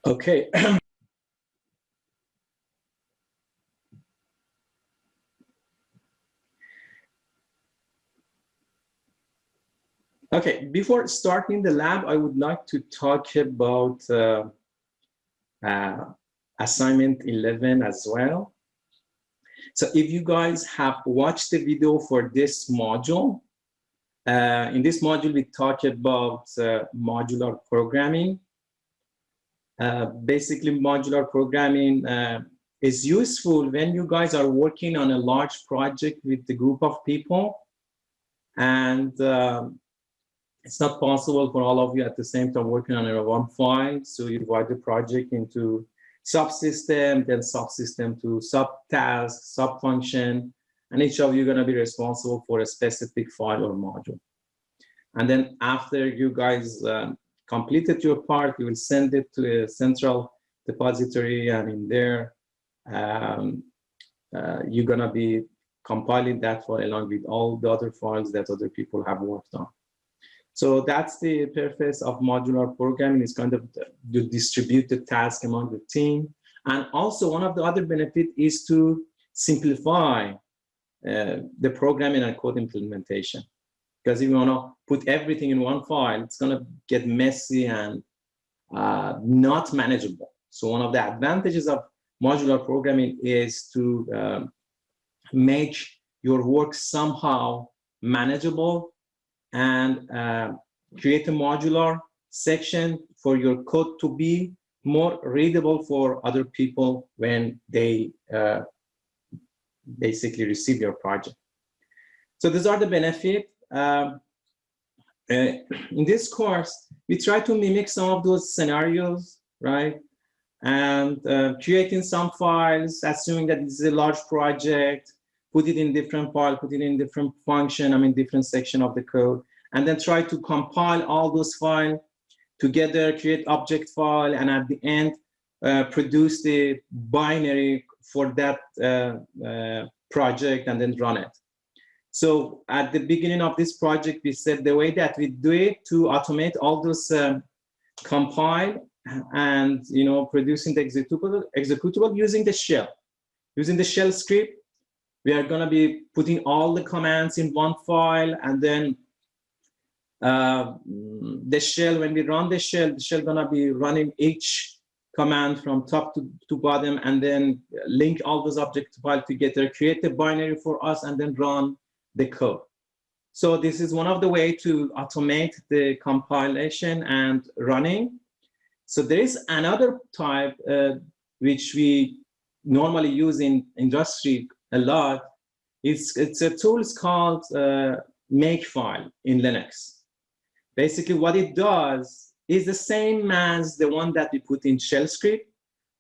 Okay. Okay, before starting the lab, I would like to talk about assignment 11 as well. So if you guys have watched the video for this module, in this module, we talk about modular programming. Basically, modular programming is useful when you guys are working on a large project with a group of people, and it's not possible for all of you at the same time working on a one file. So you divide the project into subsystem, then subsystem to subtask, subfunction, and each of you are going to be responsible for a specific file or module. And then after you guys completed your part, you will send it to a central depository, and in there, you're going to be compiling that file along with all the other files that other people have worked on. So that's the purpose of modular programming, is kind of the distributed task among the team. And also one of the other benefits is to simplify the programming and code implementation. Because if you want to put everything in one file, it's going to get messy and not manageable. So one of the advantages of modular programming is to make your work somehow manageable and create a modular section for your code to be more readable for other people when they basically receive your project. So these are the benefits. In this course, we try to mimic some of those scenarios, right? And creating some files, assuming that this is a large project, put it in different file, put it in different function, different section of the code, and then try to compile all those files together, create object file, and at the end, produce the binary for that project and then run it. So at the beginning of this project, we said the way that we do it to automate all those compile and producing the executable using the shell. Using the shell script, we are going to be putting all the commands in one file, and then the shell, when we run the shell going to be running each command from top to bottom, and then link all those object files together, create the binary for us, and then run the code. So this is one of the ways to automate the compilation and running. So there is another type which we normally use in industry a lot. It's a tool called Makefile in Linux. Basically what it does is the same as the one that we put in shell script,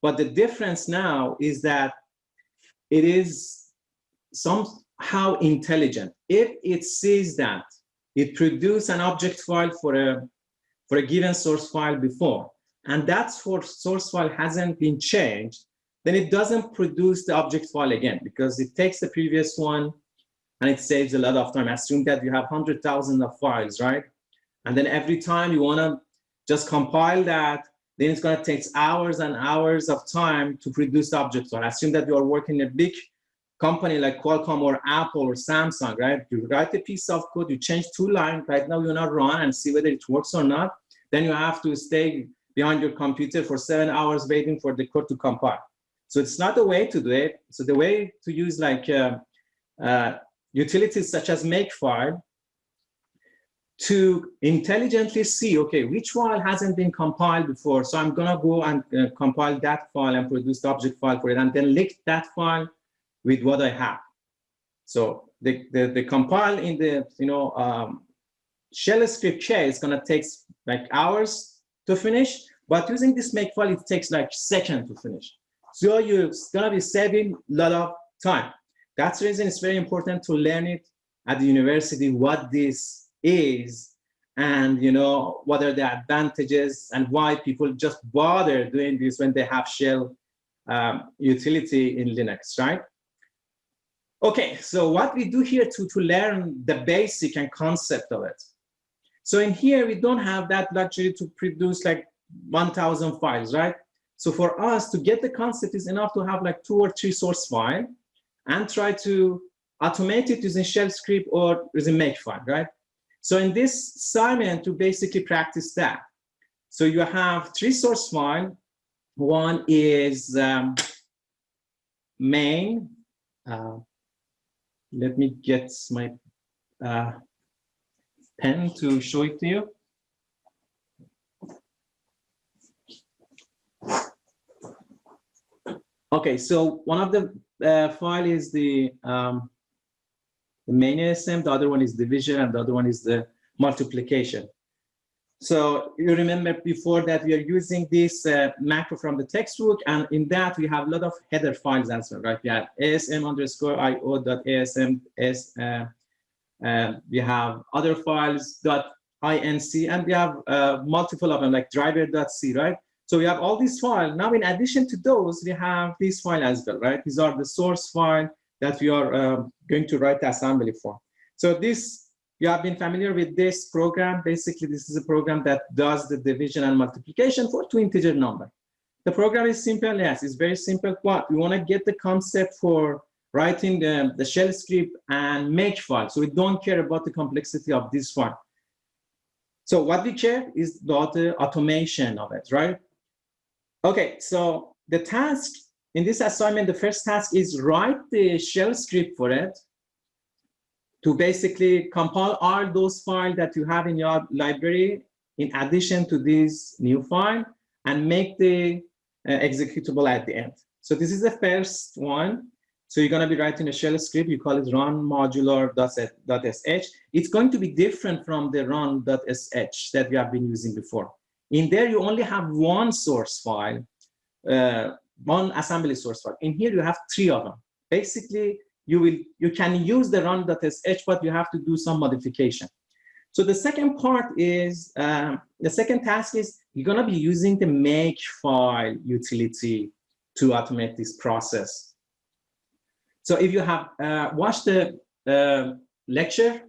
but the difference now is that it is somehow intelligent. If it sees that it produced an object file for a given source file before, and that source file hasn't been changed, then it doesn't produce the object file again, because it takes the previous one and it saves a lot of time. Assume that you have 100,000 of files, right? And then every time you want to just compile that, then it's going to take hours and hours of time to produce the object file. Assume that you are working in a big company like Qualcomm or Apple or Samsung, right? You write a piece of code, you change 2 lines, right now you want to run and see whether it works or not. Then you have to stay behind your computer for 7 hours waiting for the code to compile. So it's not the way to do it. So the way to use like utilities such as Makefile to intelligently see, okay, which file hasn't been compiled before. So I'm gonna go and compile that file and produce the object file for it, and then link that file with what I have. So the compile in the shell script case is gonna take like hours to finish, but using this Makefile, it takes like seconds to finish. So you're gonna be saving a lot of time. That's the reason it's very important to learn it at the university, what this is, and what are the advantages and why people just bother doing this when they have shell utility in Linux, right? Okay, so what we do here to learn the basic and concept of it. So in here, we don't have that luxury to produce like 1,000 files, right? So for us to get the concept is enough to have like 2 or 3 source file and try to automate it using shell script or using makefile, right? So in this assignment, to basically practice that. So you have 3 source file. One is main. Let me get my pen to show it to you. Okay, so one of the file is the main ASM, the other one is division, and the other one is the multiplication. So you remember before that we are using this macro from the textbook, and in that we have a lot of header files as well, right? We have asm_io.asm, we have other files .inc, and we have multiple of them like driver.c, right? So we have all these files. Now, in addition to those, we have this file as well, right? These are the source file that we are going to write the assembly for. So this, you have been familiar with this program. Basically, this is a program that does the division and multiplication for 2 integer number. The program is simple, yes, it's very simple. But we want to get the concept for writing the shell script and makefile. So we don't care about the complexity of this file. So what we care is about the automation of it, right? Okay, so the task in this assignment, the first task is write the shell script for it to basically compile all those files that you have in your library in addition to this new file and make the executable at the end. So this is the first one. So you're going to be writing a shell script. You call it run modular.sh. It's going to be different from the run.sh that we have been using before. In there, you only have one source file, one assembly source file. In here, you have 3 of them. Basically, you can use the run.sh, but you have to do some modification. So the second part is, the second task is you're going to be using the makefile utility to automate this process. So if you have watched the lecture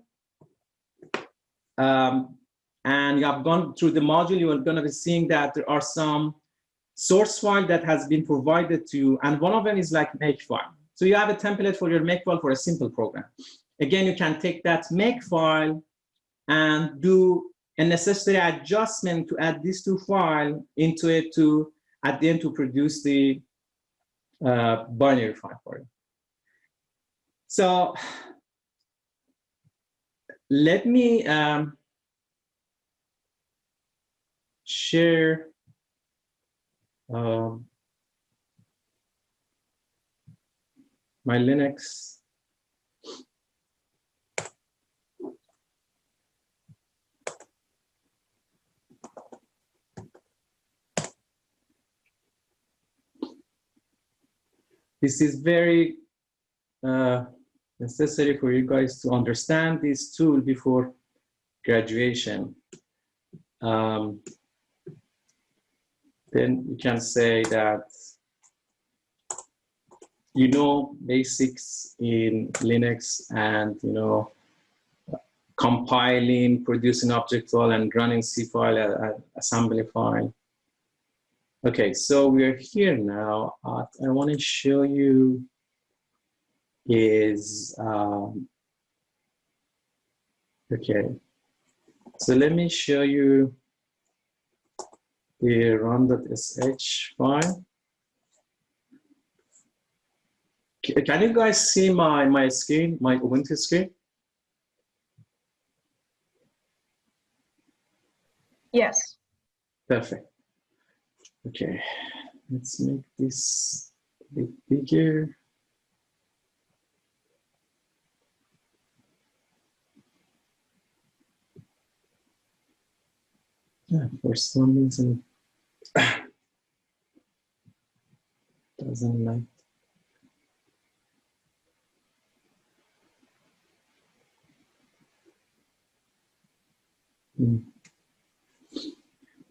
and you have gone through the module, you are going to be seeing that there are some source file that has been provided to you, and one of them is like makefile. So you have a template for your makefile for a simple program. Again, you can take that makefile and do a necessary adjustment to add these 2 files into it to, at the end, to produce the binary file for it. So let me share my Linux. This is very necessary for you guys to understand this tool before graduation. Then you can say that you know basics in Linux and you know compiling, producing object file, and running C file, assembly file. Okay, so we're here now. I want to show you is okay. So let me show you the run.sh file. Can you guys see my screen, my Ubuntu screen? Yes. Perfect. Okay, let's make this a bit bigger. Yeah, for some reason, doesn't like.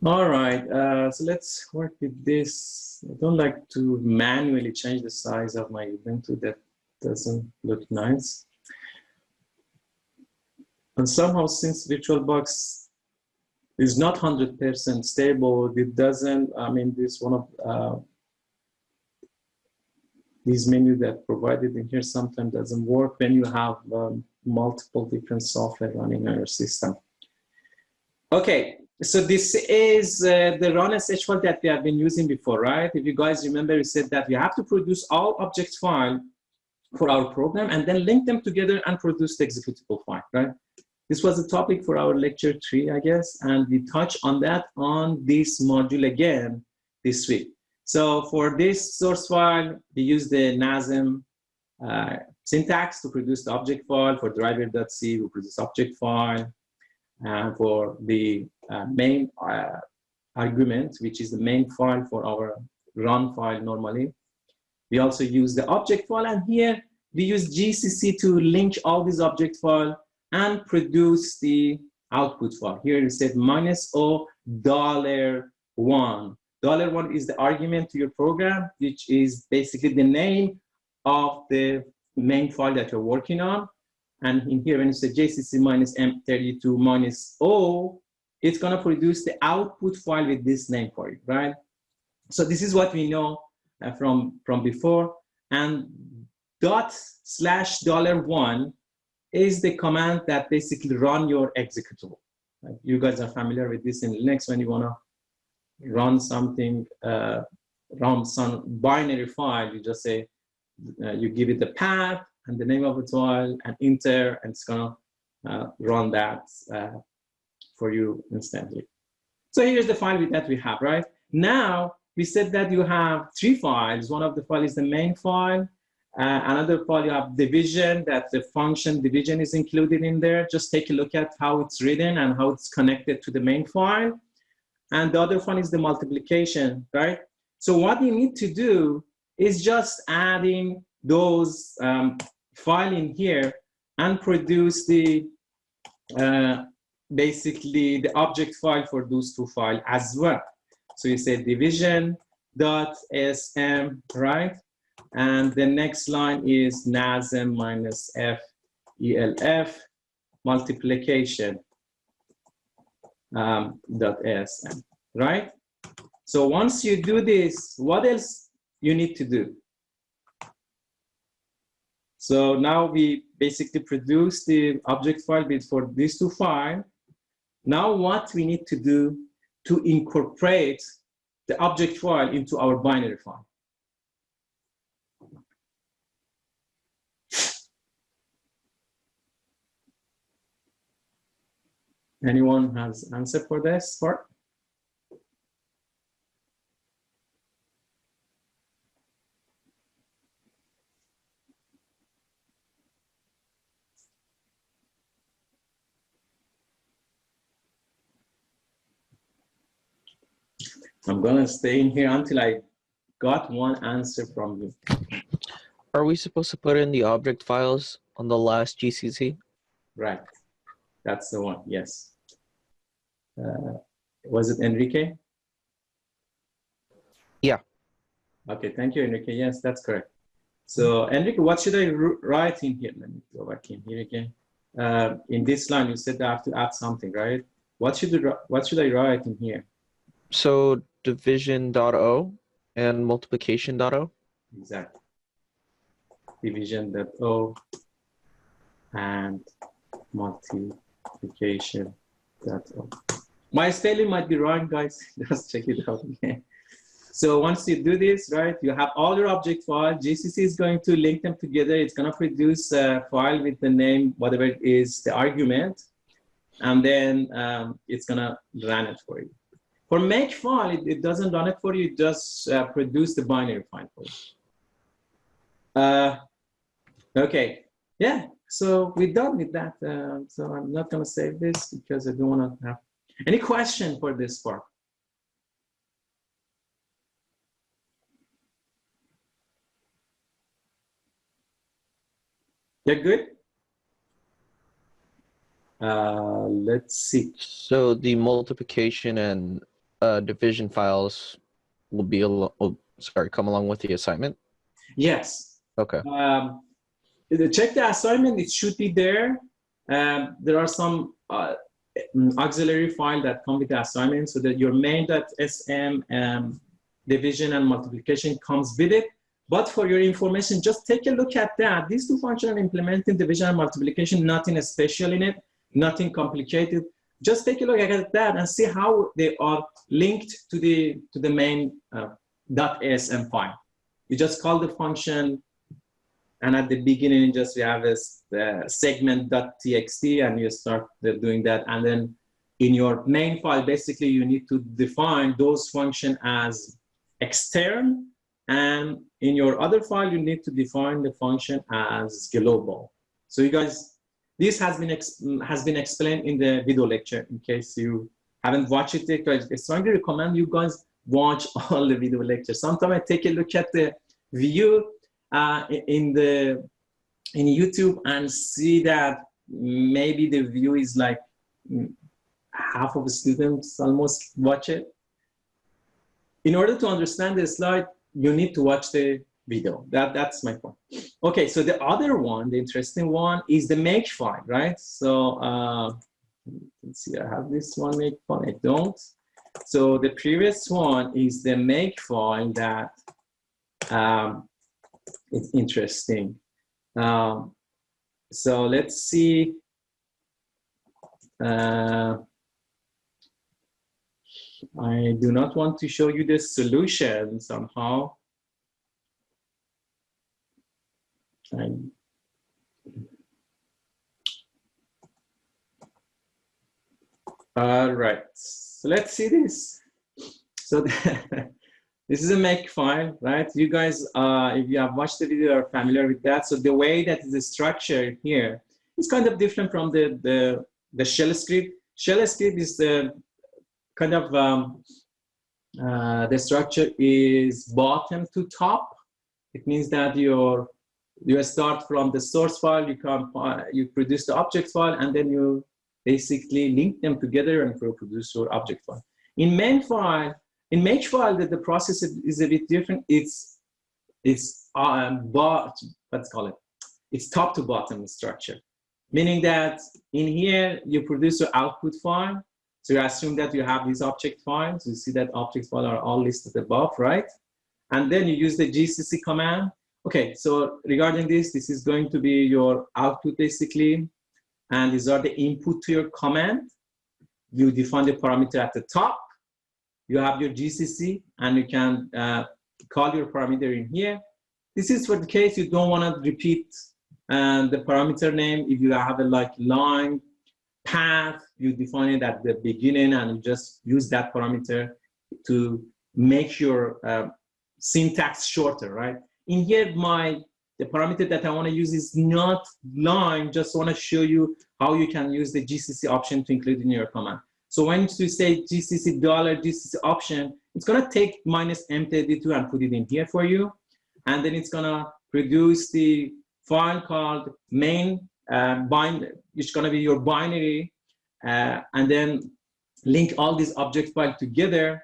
All right, so let's work with this. I don't like to manually change the size of my Ubuntu. That doesn't look nice. And somehow, since VirtualBox It's not 100% stable. It doesn't, I mean, this one of these menus that provided in here sometimes doesn't work when you have multiple different software running on your system. Okay, so this is the run sh file that we have been using before, right? If you guys remember, we said that we have to produce all object file for our program and then link them together and produce the executable file, right? This was the topic for our lecture 3, I guess, and we touch on that on this module again this week. So for this source file, we use the NASM syntax to produce the object file. For driver.c, we produce object file. And for the main argument, which is the main file for our run file normally, we also use the object file. And here we use GCC to link all these object file and produce the output file. Here it said -$1. $1 is the argument to your program, which is basically the name of the main file that you're working on. And in here, when you say JCC -M32 -O, it's going to produce the output file with this name for you, right? So this is what we know from before. And $1 is the command that basically run your executable. Right? You guys are familiar with this in Linux. When you want to run something, run some binary file, you just say, you give it the path and the name of the file and enter, and it's gonna run that for you instantly. So here's the file that we have, right? Now, we said that you have 3 files. One of the files is the main file. Another file, you have division, that the function division is included in there. Just take a look at how it's written and how it's connected to the main file. And the other one is the multiplication, right? So what you need to do is just adding those file in here and produce the basically the object file for those 2 files as well. So you say division.sm, right? And the next line is NASM -f multiplication .sm, right? So once you do this, what else you need to do? So now we basically produce the object file for these 2 files. Now what we need to do to incorporate the object file into our binary file? Anyone has answer for this part? I'm gonna stay in here until I got one answer from you. Are we supposed to put in the object files on the last GCC? Right, that's the one, yes. Was it Enrique? Yeah. Okay, thank you, Enrique. Yes, that's correct. So, Enrique, what should I write in here? Let me go back in here again. In this line, you said I have to add something, right? What should I write in here? So division.o and multiplication.o? Exactly. Division.o and multiplication.o. My spelling might be wrong, guys. Just check it out again. So once you do this, right, you have all your object file. GCC is going to link them together. It's going to produce a file with the name, whatever it is, the argument. And then it's going to run it for you. For make file, it doesn't run it for you. It just produce the binary file for you. Okay. Yeah. So we're done with that. So I'm not going to save this because I don't want to have any question for this part. You're good? Let's see. So the multiplication and division files will be come along with the assignment? Yes. Okay. Check the assignment. It should be there. There are some auxiliary file that come with the assignment, so that your main.sm division and multiplication comes with it. But for your information, just take a look at that. These two functions implementing division and multiplication, nothing special in it, nothing complicated. Just take a look at that and see how they are linked to the main .asm file. You just call the function, and at the beginning, just we have a segment.txt, and you start doing that. And then in your main file, basically, you need to define those functions as extern. And in your other file, you need to define the function as global. So you guys, this has been explained in the video lecture. In case you haven't watched it, I strongly recommend you guys watch all the video lectures. Sometimes I take a look at the view in YouTube and see that maybe the view is like half of the students almost watch it. In order to understand the slide, you need to watch the video. That's my point. Okay, so the other one, the interesting one, is the make file, right? So let's see, I have this one make file, I don't. So the previous one is the make file that it's interesting. So let's see. I do not want to show you the solution somehow. All right, so let's see this. So this is a make file, right? You guys, if you have watched the video, are familiar with that. So the way that is structured here is kind of different from the shell script. Shell script is the kind of the structure is bottom to top. It means that you start from the source file, you produce the object file, and then you basically link them together and produce your object file. In make file, that the process is a bit different. It's let's call it. It's top to bottom structure, meaning that in here you produce your output file. So you assume that you have these object files. You see that object files are all listed above, right? And then you use the GCC command. Okay, so regarding this is going to be your output basically. And these are the input to your command. You define the parameter at the top. You have your GCC, and you can call your parameter in here. This is for the case you don't want to repeat the parameter name. If you have a line, path, you define it at the beginning, and you just use that parameter to make your syntax shorter, right? In here, the parameter that I want to use is not line, just want to show you how you can use the GCC option to include in your command. So when you say GCC $GCC option, it's going to take -M32 and put it in here for you. And then it's going to produce the file called main it's going to be your binary, and then link all these object files together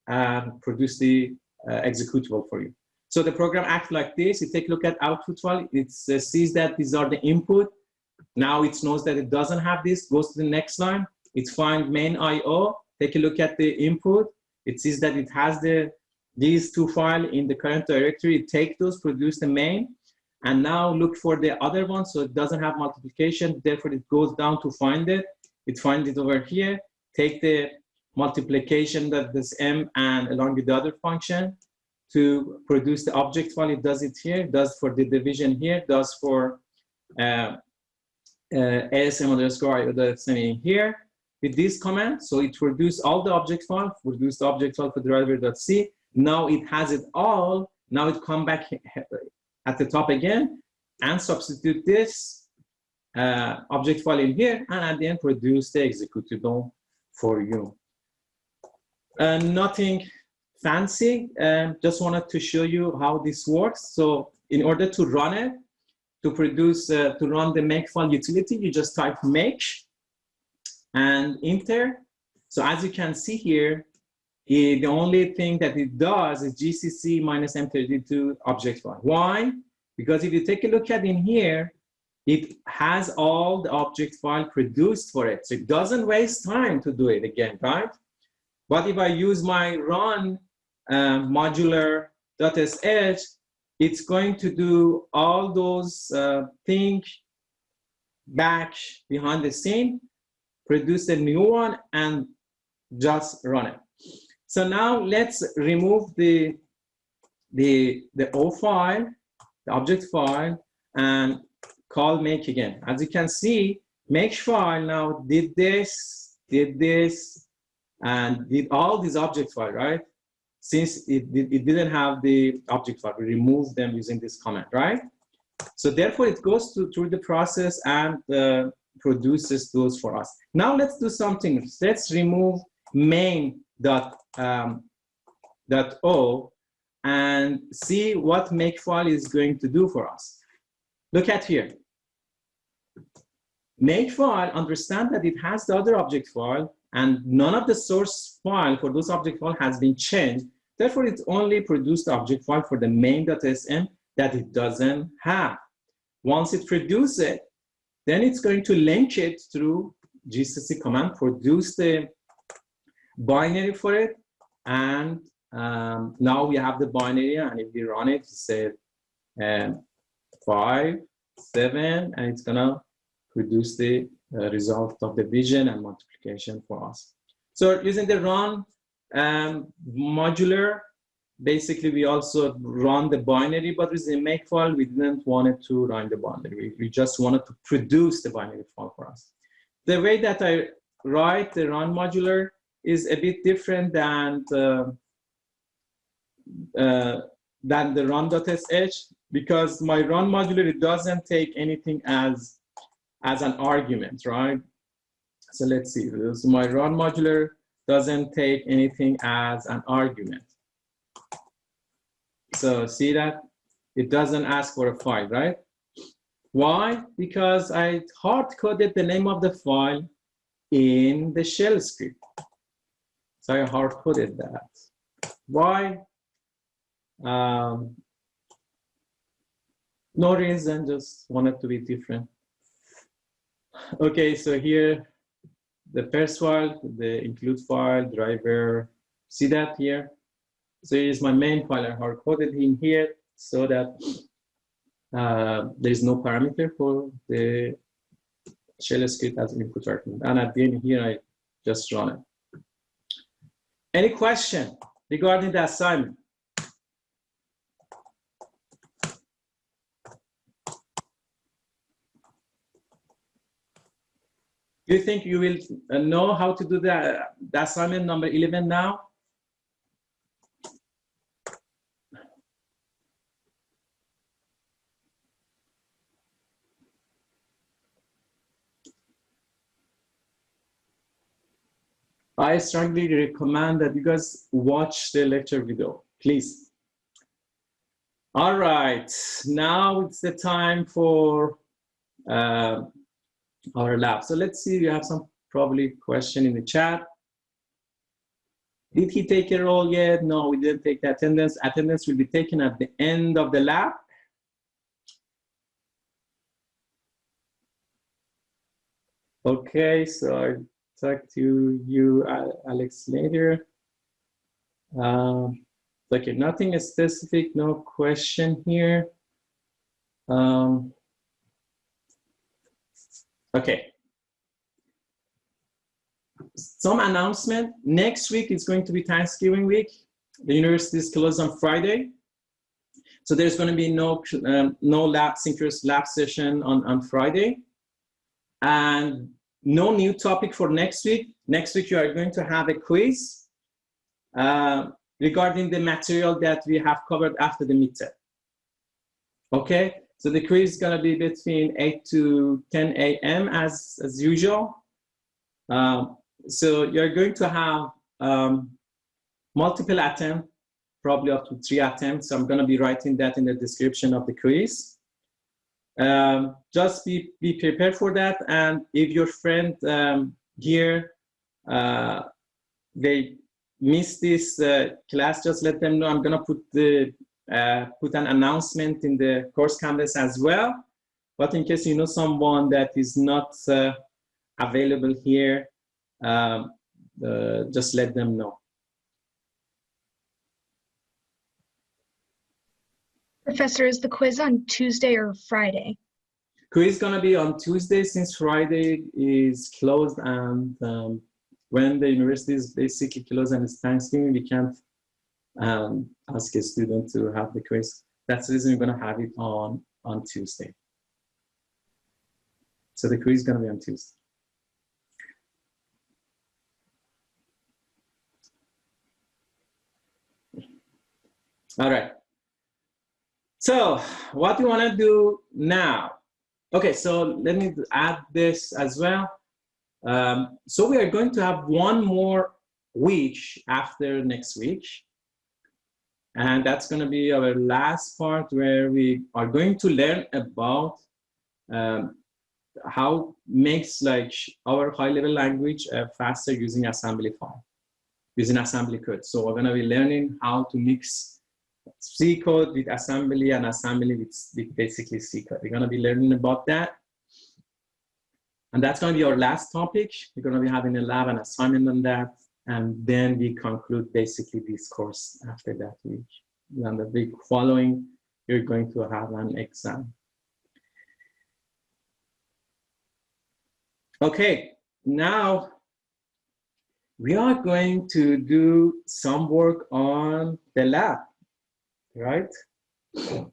and produce the executable for you. So the program acts like this. You take a look at output file. It sees that these are the input. Now it knows that it doesn't have this, goes to the next line. It finds main IO. Take a look at the input. It sees that it has these two files in the current directory. It takes those, produce the main, and now look for the other one. So it doesn't have multiplication. Therefore, it goes down to find it. It finds it over here. Take the multiplication that this M and along with the other function to produce the object file. It does it here, does for the division here, does for ASM_IO here with this command. So it produces all the object file, produce the object file for driver.c. Now it has it all. Now it come back at the top again and substitute this object file in here, and at the end produce the executable for you. Nothing fancy, just wanted to show you how this works. So in order to run it, to run the make file utility, you just type make and enter. So as you can see here, the only thing that it does is GCC -M32 object file. Why? Because if you take a look at in here, it has all the object file produced for it. So it doesn't waste time to do it again, right? But if I use my run modular.sh, it's going to do all those things back behind the scene, produce a new one, and just run it. So now let's remove the O file, the object file, and call make again. As you can see, make file now did this, and did all these object file, right? Since it didn't have the object file, we removed them using this command, right? So therefore, it goes through the process and produces those for us. Now let's do something. Let's remove main.o and see what makefile is going to do for us. Look at here. Makefile, understand that it has the other object file, and none of the source file for those object file has been changed. Therefore, it only produced the object file for the main.sm that it doesn't have. Once it produces it, then it's going to link it through GCC command, produce the binary for it, and now we have the binary, and if we run it, say 5, 7, and it's gonna produce the result of division and multiplication for us. So using the run modular, basically we also run the binary, but with the make file, we didn't want it to run the binary. We just wanted to produce the binary file for us. The way that I write the run modular is a bit different than the run.sh, because my run modular, it doesn't take anything as an argument, right? So let's see, so my run modular doesn't take anything as an argument. So see that? It doesn't ask for a file, right? Why? Because I hard-coded the name of the file in the shell script. So I hard-coded that. Why? No reason, just wanted to be different. Okay, so here, the first file, the include file, driver, see that here? So here's my main file. I hard-coded in here so that there's no parameter for the shell script as input argument. And at the end here, I just run it. Any question regarding the assignment? Do you think you will know how to do the assignment number 11 now? I strongly recommend that you guys watch the lecture video, please. All right, now it's the time for our lab. So let's see, we have some probably question in the chat. Did he take a role yet? No, we didn't take the attendance. Attendance will be taken at the end of the lab. Okay, so I'll talk to you, Alex, later. Okay, nothing specific, no question here. Okay. Some announcement. Next week is going to be Thanksgiving week. The university is closed on Friday. So there's going to be no synchronous lab session on Friday. And no new topic for next week. Next week, you are going to have a quiz regarding the material that we have covered after the midterm. Okay, so the quiz is going to be between 8 to 10 a.m. as usual. So you're going to have multiple attempts, probably up to 3 attempts. So I'm going to be writing that in the description of the quiz. Just be prepared for that. And if your friend here, they missed this class, just let them know. I'm going to put an announcement in the course canvas as well. But in case you know someone that is not available here, just let them know. Professor, is the quiz on Tuesday or Friday? Quiz is gonna be on Tuesday since Friday is closed, and when the university is basically closed and it's Thanksgiving, we can't ask a student to have the quiz. That's the reason we're gonna have it on Tuesday. So the quiz is gonna be on Tuesday. All right. So what you want to do now? Okay, so let me add this as well. So we are going to have one more week after next week. And that's going to be our last part where we are going to learn about how makes like our high-level language faster using assembly file, using assembly code. So we're going to be learning how to mix C code with assembly and assembly with basically C code. We're going to be learning about that. And that's going to be our last topic. We're going to be having a lab and assignment on that. And then we conclude basically this course after that week. And the week following, you're going to have an exam. Okay, now we are going to do some work on the lab. Right? Let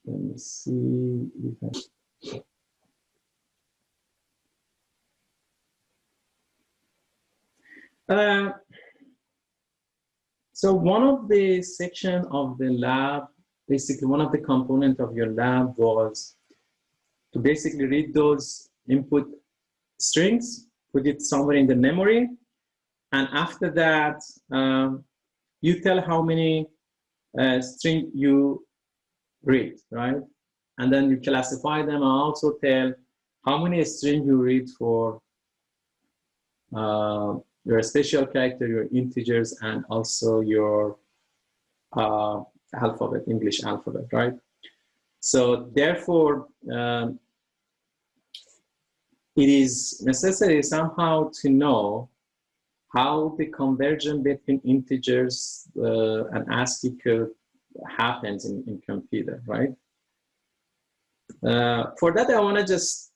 me see if so one of the section of the lab, basically one of the components of your lab was to basically read those input strings, put it somewhere in the memory, and after that, you tell how many string you read, right? And then you classify them and also tell how many string you read for your special character, your integers, and also your alphabet, English alphabet, right? So therefore, it is necessary somehow to know how the conversion between integers and ASCII code happens in computer, right? For that, I want to just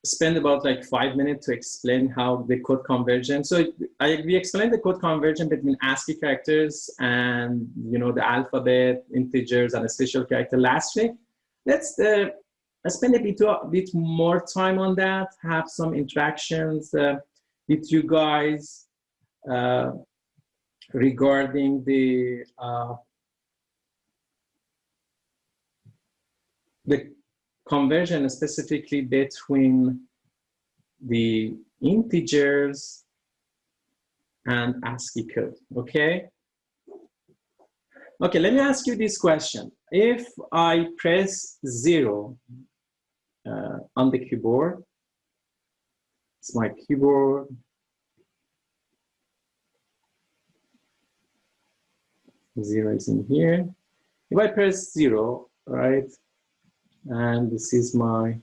spend about like 5 minutes to explain how the code conversion. So we explained the code conversion between ASCII characters and the alphabet, integers, and a special character last week. Let's spend a bit more time on that. Have some interactions with you guys. Regarding the conversion specifically between the integers and ASCII code, okay? Okay, let me ask you this question. If I press 0 on the keyboard, it's my keyboard, zero is in here. If I press 0, right, and this is my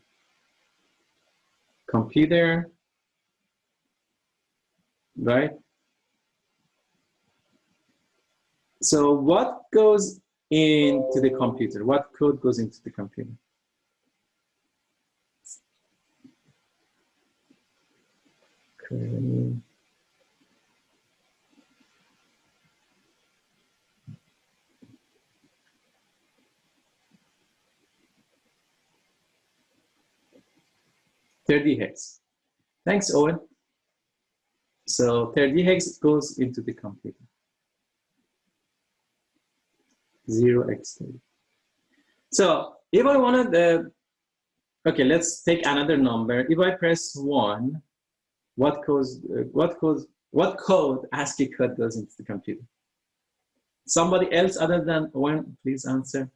computer, right? So what goes into the computer? What code goes into the computer? Okay. hex. Thanks, Owen. So 30 hex goes into the computer. 0x30. So if I wanted, okay, let's take another number. If I press 1, what code, ASCII code goes into the computer? Somebody else other than Owen, please answer.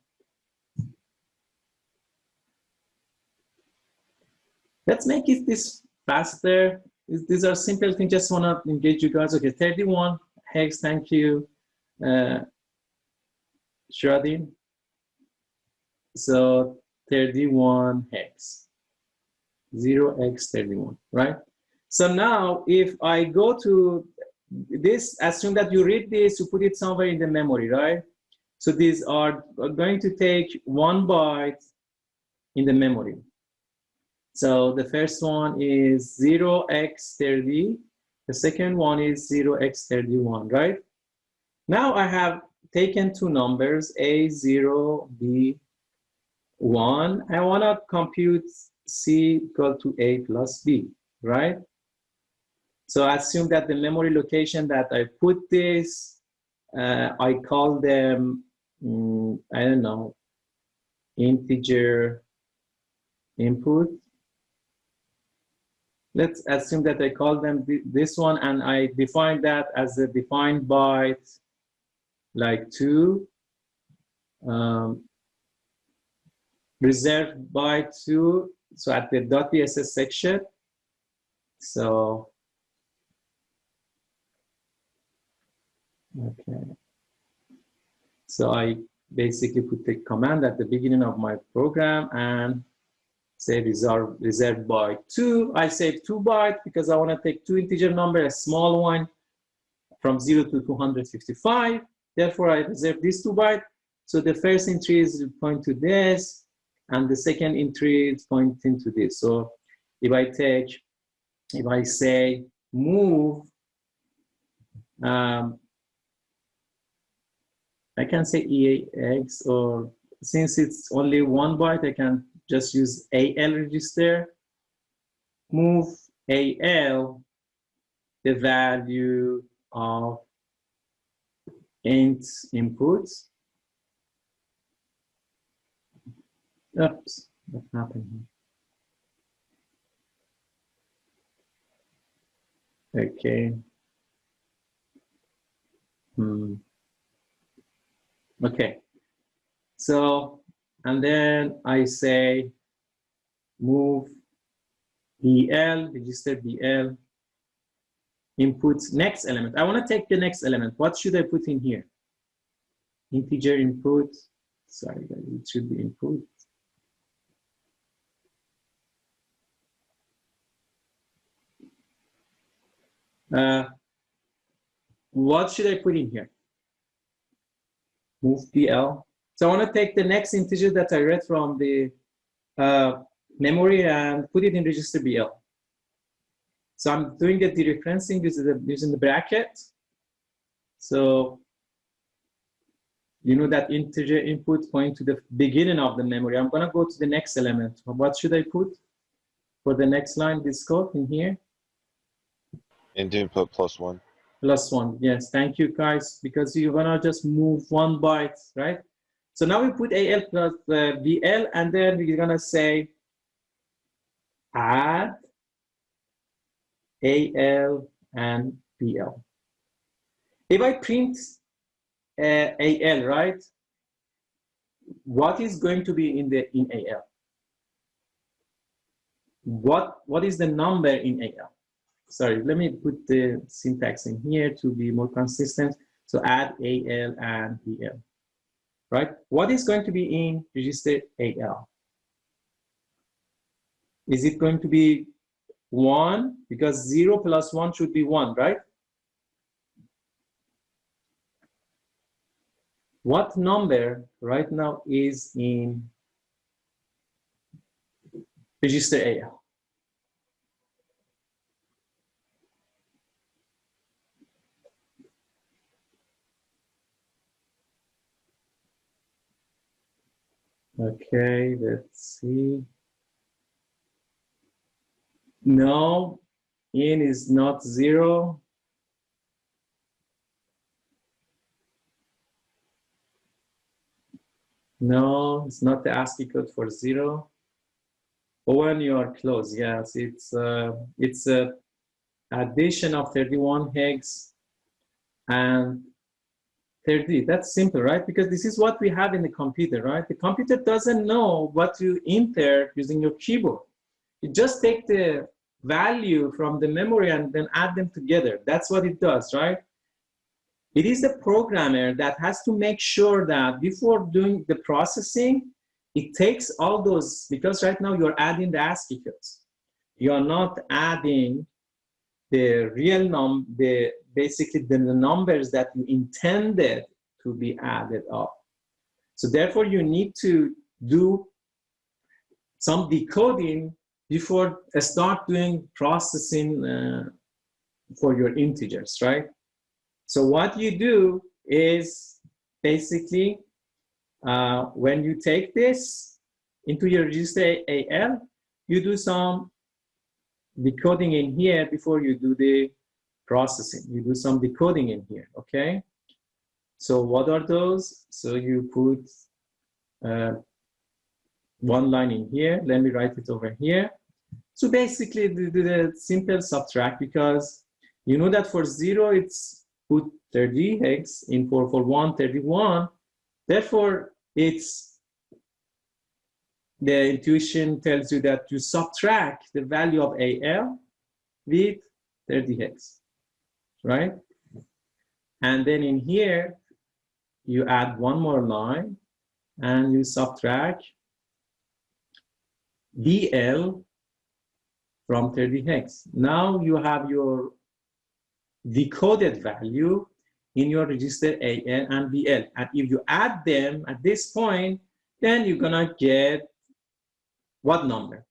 Let's make it this faster. These are simple things, just want to engage you guys. Okay, 31 hex, thank you. Shradin. So 31 hex, 0x31, right? So now if I go to this, assume that you read this, you put it somewhere in the memory, right? So these are going to take 1 byte in the memory. So the first one is 0x30, the second one is 0x31, right? Now I have taken two numbers, A0, B1. I want to compute C equal to A plus B, right? So assume that the memory location that I put this, I call them, I don't know, integer input. Let's assume that I call them this one, and I define that as a defined byte, like 2, reserved byte 2, so at the .bss section. So, okay. So I basically put the command at the beginning of my program and say reserved byte 2. I save 2 bytes because I want to take 2 integer number, a small one from 0 to 255. Therefore, I reserve these 2 bytes. So the first entry is point to this, and the second entry is pointing to this. So if I say move, I can say EAX, or since it's only 1 byte, I can just use AL register. Move AL, the value of int inputs. Oops, what happened here? Okay. Okay. So, and then I say move BL, register BL, inputs next element. I want to take the next element. What should I put in here? Integer input. Sorry, it should be input. What should I put in here? Move BL. So I want to take the next integer that I read from the memory and put it in register BL. So I'm doing the dereferencing using the bracket. So you know that integer input point to the beginning of the memory. I'm going to go to the next element. What should I put for the next line, this code in here? Int input +1. +1, yes, thank you guys, because you're gonna just move 1 byte, right? So now we put AL plus BL, and then we're gonna say add AL and BL. If I print AL, right, what is going to be in AL? What is the number in AL? Sorry, let me put the syntax in here to be more consistent. So add AL and BL, right? What is going to be in register AL? Is it going to be 1? Because 0 plus 1 should be 1, right? What number right now is in register AL? Okay, let's see. No, in is not 0. No, it's not the ASCII code for 0. When you are close, yes, it's a addition of 31 hex and 30. That's simple, right? Because this is what we have in the computer, right? The computer doesn't know what to enter using your keyboard. You just take the value from the memory and then add them together. That's what it does, right? It is the programmer that has to make sure that before doing the processing, it takes all those, because right now you're adding the ASCII codes. You're not adding the real basically the numbers that you intended to be added up. So therefore you need to do some decoding before start doing processing for your integers, right? So what you do is basically when you take this into your register AL, you do some decoding in here before you do the processing. You do some decoding in here, okay? So what are those? So you put one line in here. Let me write it over here. So basically do the simple subtract, because you know that for 0 it's put 30 hex, in for 1 31. Therefore it's the intuition tells you that you subtract the value of AL with 30 hex, right? And then in here you add one more line and you subtract BL from 30 hex. Now you have your decoded value in your register AL and BL. And if you add them at this point, then you're gonna get what number?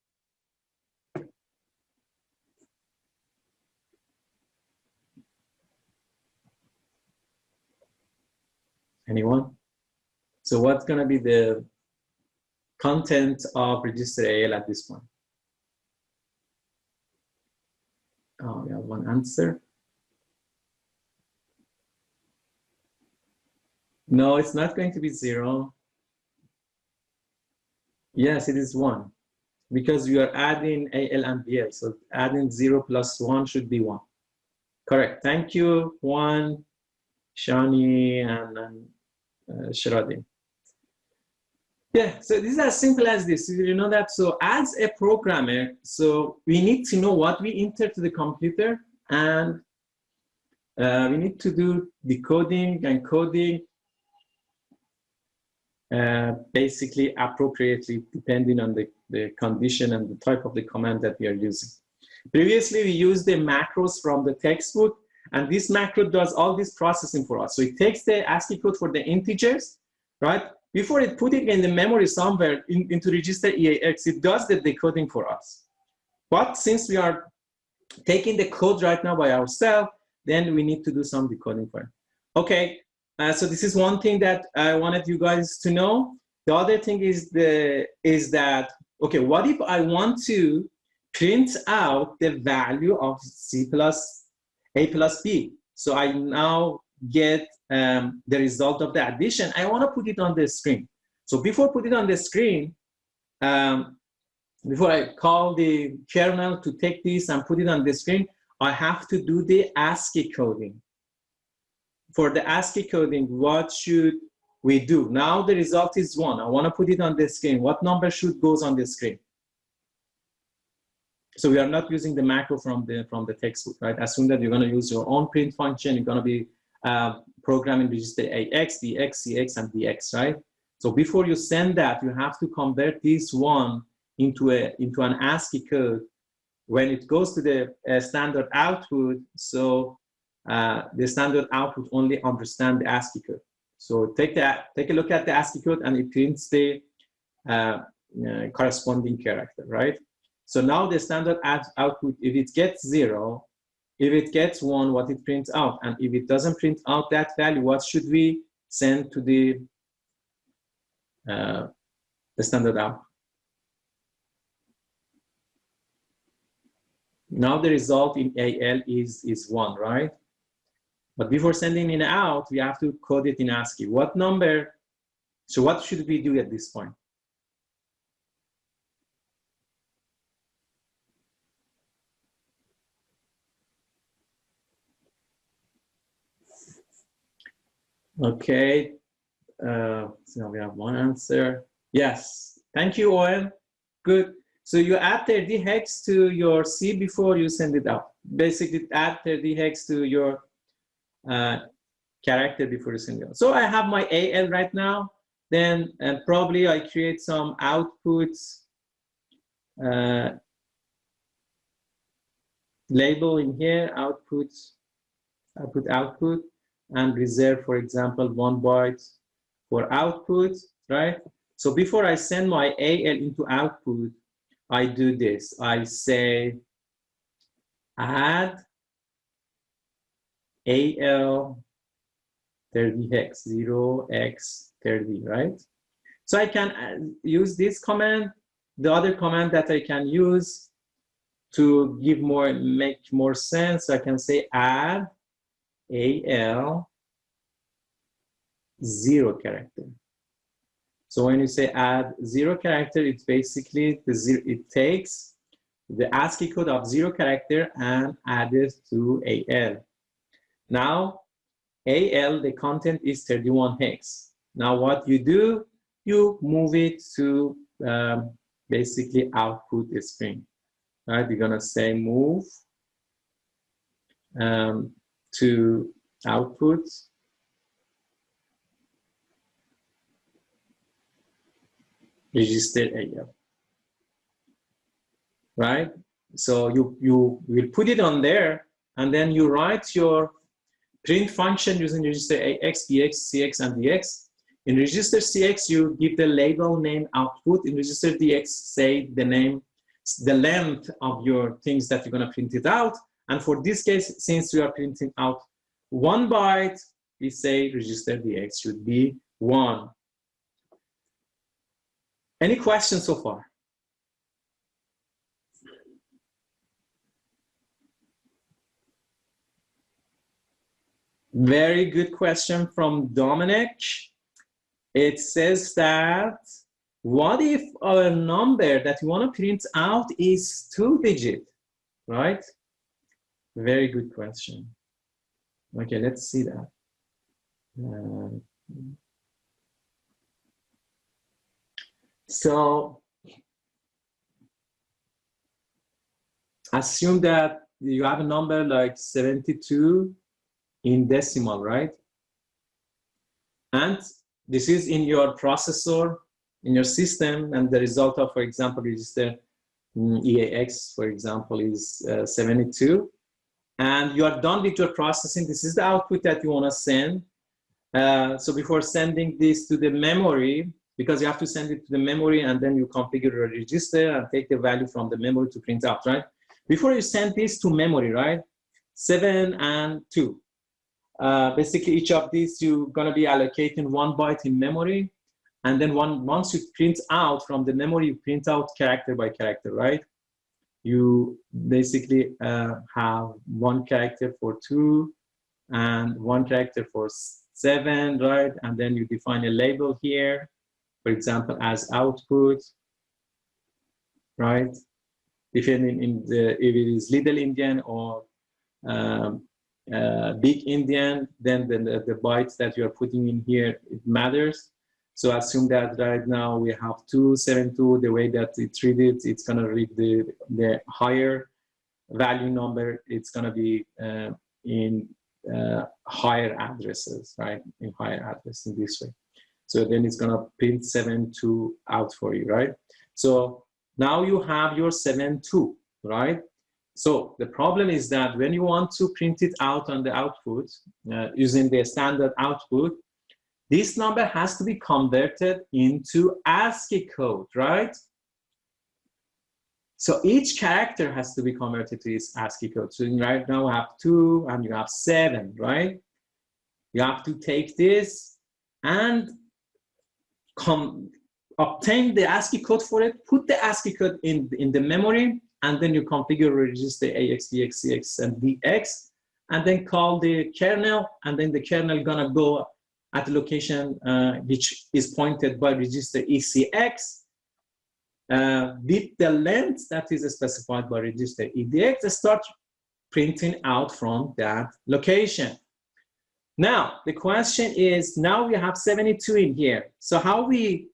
Anyone? So what's gonna be the content of register AL at this point? Oh, we have one answer. No, it's not going to be 0. Yes, it is 1, because you are adding AL and BL. So adding 0 plus 1 should be 1. Correct. Thank you, Juan, Shani, and Shiradi. Yeah, so this is as simple as this. You know that. So as a programmer, so we need to know what we enter to the computer, and we need to do decoding and coding basically appropriately, depending on the condition and the type of the command that we are using. Previously, we used the macros from the textbook, and this macro does all this processing for us. So it takes the ASCII code for the integers, right? Before it put it in the memory somewhere into register EAX, it does the decoding for us. But since we are taking the code right now by ourselves, then we need to do some decoding for it. Okay, so this is one thing that I wanted you guys to know. The other thing is that, okay, what if I want to print out the value of A plus B? So I now get the result of the addition. I want to put it on the screen. So before put it on the screen, before I call the kernel to take this and put it on the screen, I have to do the ASCII coding. For the ASCII coding, what should we do? Now the result is 1. I want to put it on the screen. What number should goes on the screen? So we are not using the macro from the textbook, right? Assume that you're going to use your own print function. You're going to be programming register AX, BX, CX, and DX, right? So before you send that, you have to convert this one into an ASCII code. When it goes to the standard output, so the standard output only understands the ASCII code. So take a look at the ASCII code, and it prints the corresponding character, right? So now the standard output, if it gets 0, if it gets 1, what it prints out, and if it doesn't print out that value, what should we send to the standard output? Now the result in AL is 1, right? But before sending it out, we have to code it in ASCII. What number? So what should we do at this point? Okay, so we have one answer. Yes, thank you, Owen. Good. So you add 30 hex to your C before you send it out. Basically, add 30 hex to your character before you send it out. So I have my AL right now. Then probably I create some outputs label in here, output, and reserve, for example, 1 byte for output, right? So before I send my AL into output, I do this. I say add AL 30 hex, 0x30, right? So I can use this command. The other command that I can use to give make more sense, I can say add AL 0 character. So when you say add 0 character, it's basically it takes the ASCII code of 0 character and add it to AL. Now, AL, the content is 31 hex. Now what you do, you move it to basically output a string, right? You're gonna say move to output register AL, right? So you will put it on there, and then you write your print function using register AX, BX, CX, and DX. In register CX, you give the label name output. In register DX, say the name, the length of your things that you're gonna print it out. And for this case, since we are printing out 1 byte, we say register DX should be 1. Any questions so far? Very good question from Dominic. It says that, what if a number that you want to print out is 2-digit, right? Very good question. Okay, let's see that. So assume that you have a number like 72 in decimal, right? And this is in your processor, in your system, and the result of, for example, register EAX, for example, is 72. And you are done with your processing. This is the output that you want to send. So before sending this to the memory, because you have to send it to the memory and then you configure a register and take the value from the memory to print out, right? Before you send this to memory, right? 7 and 2. Basically, each of these, you're going to be allocating 1 byte in memory. And then once you print out from the memory, you print out character by character, right? You basically have 1 character for 2 and 1 character for 7, right? And then you define a label here, for example, as output, right? Depending if it is Little Indian or Big Indian, then the bytes that you are putting in here, it matters. So assume that right now we have 272, the way that it reads it, it's gonna read the higher value number, it's gonna be in higher addresses, right? In higher address in this way. So then it's gonna print 72 out for you, right? So now you have your 72, right? So the problem is that when you want to print it out on the output using the standard output, this number has to be converted into ASCII code, right? So each character has to be converted to its ASCII code. So right now we have 2 and you have 7, right? You have to take this and obtain the ASCII code for it, put the ASCII code in the memory, and then you configure register AX, BX, CX, and DX, and then call the kernel, and then the kernel gonna go at the location which is pointed by register ECX with the length that is specified by register EDX, start printing out from that location. Now, the question is, now we have 72 in here. So how we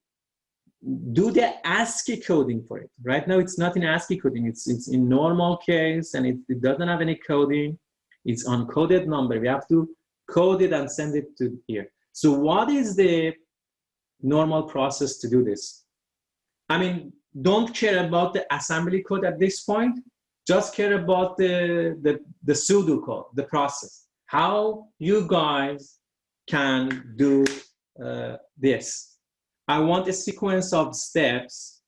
do the ASCII coding for it? Right now, it's not in ASCII coding. It's in normal case, and it doesn't have any coding. It's uncoded number. We have to code it and send it to here. So what is the normal process to do this. I mean, don't care about the assembly code at this point. Just care about the pseudocode, the process. How you guys can do this. I want a sequence of steps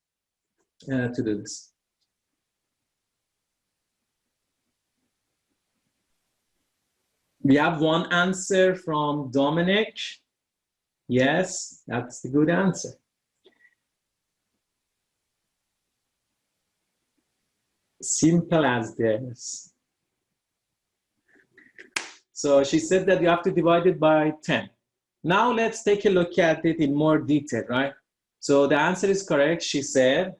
to do this. We have one answer from Dominic. Yes, that's the good answer. Simple as this. So she said that you have to divide it by 10. Now let's take a look at it in more detail, right? So the answer is correct. She said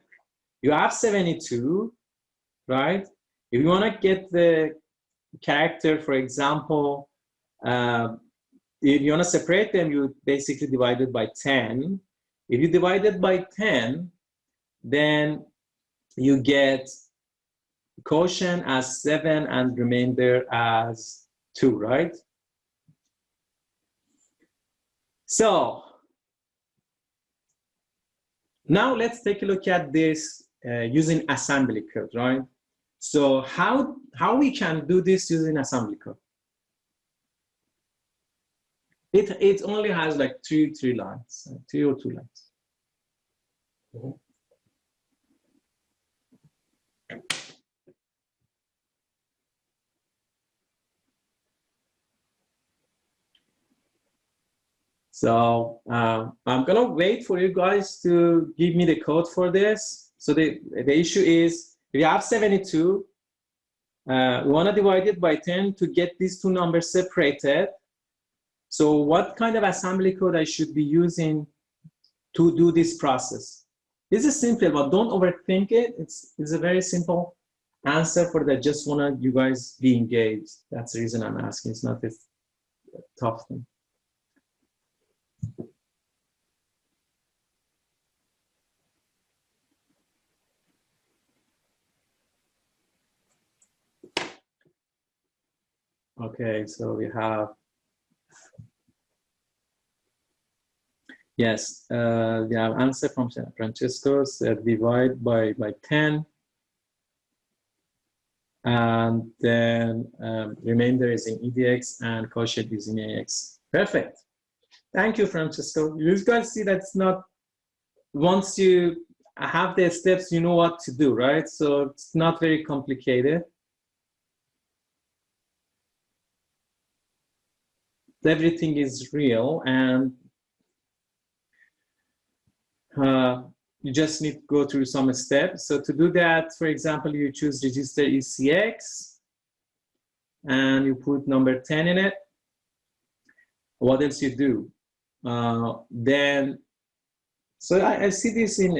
you have 72, right? If you want to get the character, for example, if you want to separate them, you basically divide it by 10. If you divide it by 10, then you get quotient as 7 and remainder as 2, right? So now let's take a look at this using assembly code, right? So how we can do this using assembly code? It only has like three lines, 3 or 2 lines. So I'm gonna wait for you guys to give me the code for this. So the issue is we have 72. We want to divide it by 10 to get these two numbers separated. So what kind of assembly code I should be using to do this process? This is simple, but don't overthink it. It's a very simple answer for that. Just want you guys be engaged. That's the reason I'm asking. It's not this tough thing. Okay, so we have, yes, we have answer from Francesco, divide by 10. And then remainder is in EDX and quotient is in AX. Perfect. Thank you, Francesco. You guys see that's not, once you have the steps, you know what to do, right? So it's not very complicated. Everything is real, and you just need to go through some steps. So to do that, for example, you choose register ECX and you put number 10 in it. What else you do? Then, so I see this in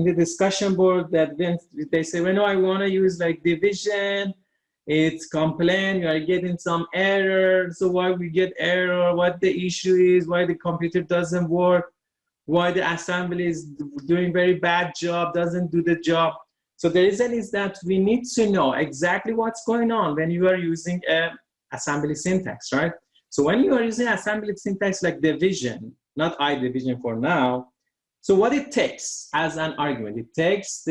the discussion board that then they say, well, no, I want to use like division. It's complaint, you are getting some error. So why we get error, what the issue is, why the computer doesn't work, why the assembly is doing very bad job, doesn't do the job. So the reason is that we need to know exactly what's going on when you are using assembly syntax, right? So when you are using assembly syntax like division, not I division for now, so what it takes as an argument, it takes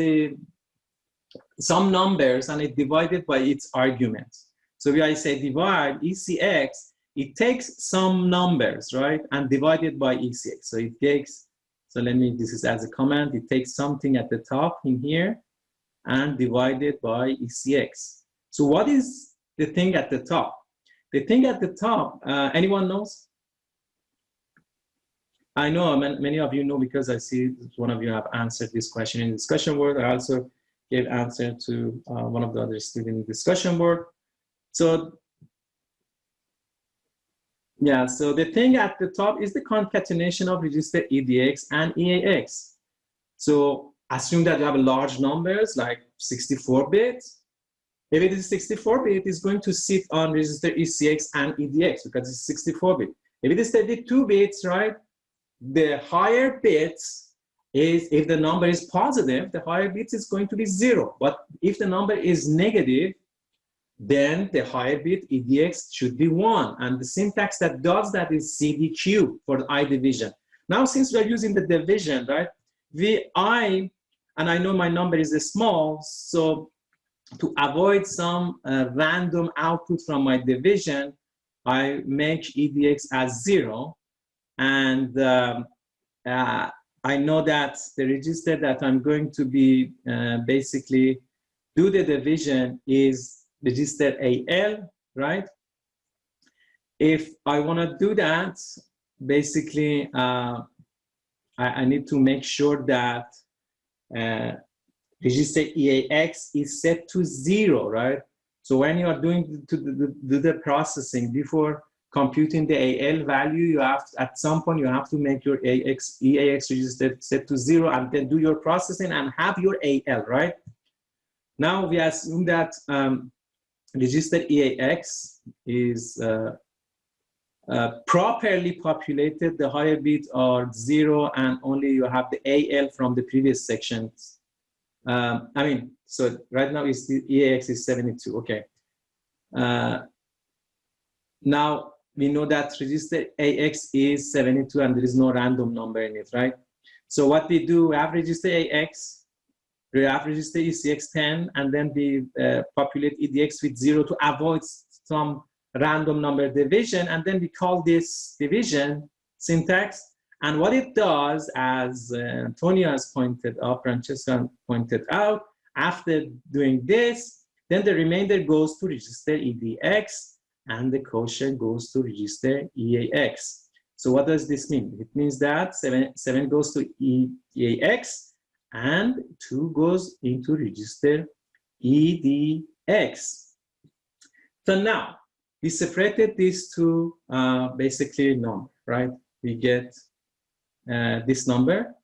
some numbers and it divided by its arguments. So if I say divide ECX, it takes some numbers, right? And divided by ECX. So it takes, so let me, this is as a comment, it takes something at the top in here and divided by ECX. So what is the thing at the top? The thing at the top, anyone knows? I know many of you know because I see one of you have answered this question in the discussion board. I also gave answer to one of the other students in the discussion board. So yeah, so the thing at the top is the concatenation of register EDX and EAX. So assume that you have large numbers like 64 bits. If it is 64 bit, it's going to sit on register ECX and EDX because it's 64 bit. If it is 32 bits, right, the higher bits is, if the number is positive, the higher bits is going to be 0. But if the number is negative, then the higher bit EDX should be 1. And the syntax that does that is CDQ for I division. Now, since we're using the division, right, and I know my number is small, so to avoid some random output from my division, I make EDX as 0. And I know that the register that I'm going to be basically do the division is register AL, right? If I want to do that, basically, I need to make sure that register EAX is set to 0, right? So when you are doing the processing before computing the AL value, you have at some point you have to make your EAX register set to 0 and then do your processing and have your AL, right? Now we assume that register EAX is properly populated. The higher bits are 0 and only you have the AL from the previous sections. So right now is the EAX is 72, okay. Now we know that register AX is 72 and there is no random number in it, right? So what we do, we have register AX, we have register ECX10, and then we populate EDX with 0 to avoid some random number division, and then we call this division syntax. And what it does, as Antonio has pointed out, Francesca pointed out, after doing this, then the remainder goes to register EDX, and the quotient goes to register EAX. So what does this mean? It means that 7 goes to EAX, and 2 goes into register EDX. So now, we separated these two basically number, right? We get this number.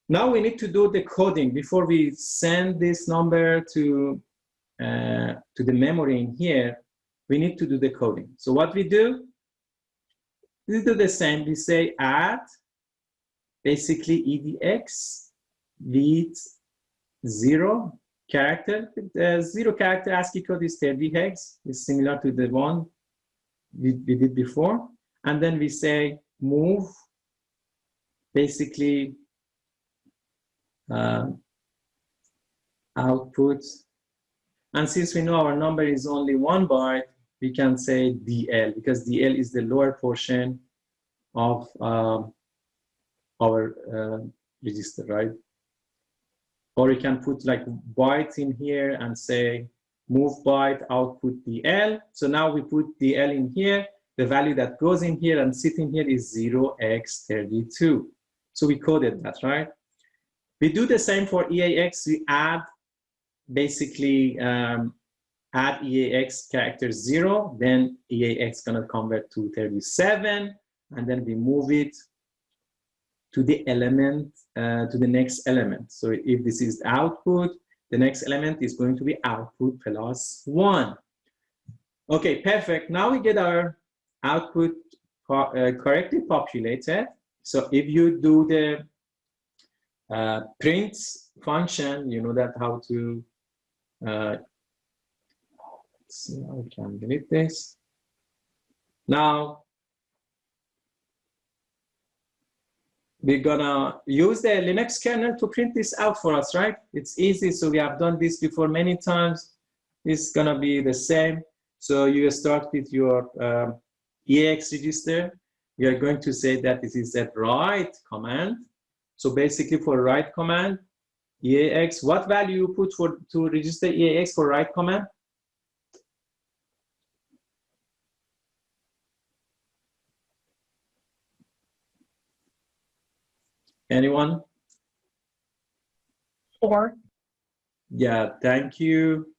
Now we need to do the coding before we send this number to the memory in here. We need to do the coding. So what we do the same. We say add basically EDX with 0 character. 0 character ASCII code is 30 hex. It's similar to the one we did before. And then we say move basically output. And since we know our number is only 1 byte, we can say DL, because DL is the lower portion of our register, right? Or we can put like bytes in here and say move byte output DL. So now we put DL in here. The value that goes in here and sitting here is 0x32. So we coded that, right? We do the same for EAX. We add basically add EAX character 0, then EAX gonna convert to 37, and then we move it to the element, to the next element. So if this is output, the next element is going to be output plus 1. Okay, perfect. Now we get our output correctly populated. So if you do the print function, you know that how to, let's see how we can delete this. Now, we're gonna use the Linux kernel to print this out for us, right? It's easy, so we have done this before many times. It's gonna be the same. So you start with your EAX register. We are going to say that this is a write command. So basically for write command, EAX, what value you put to register EAX for write command? Anyone? 4. Yeah, thank you.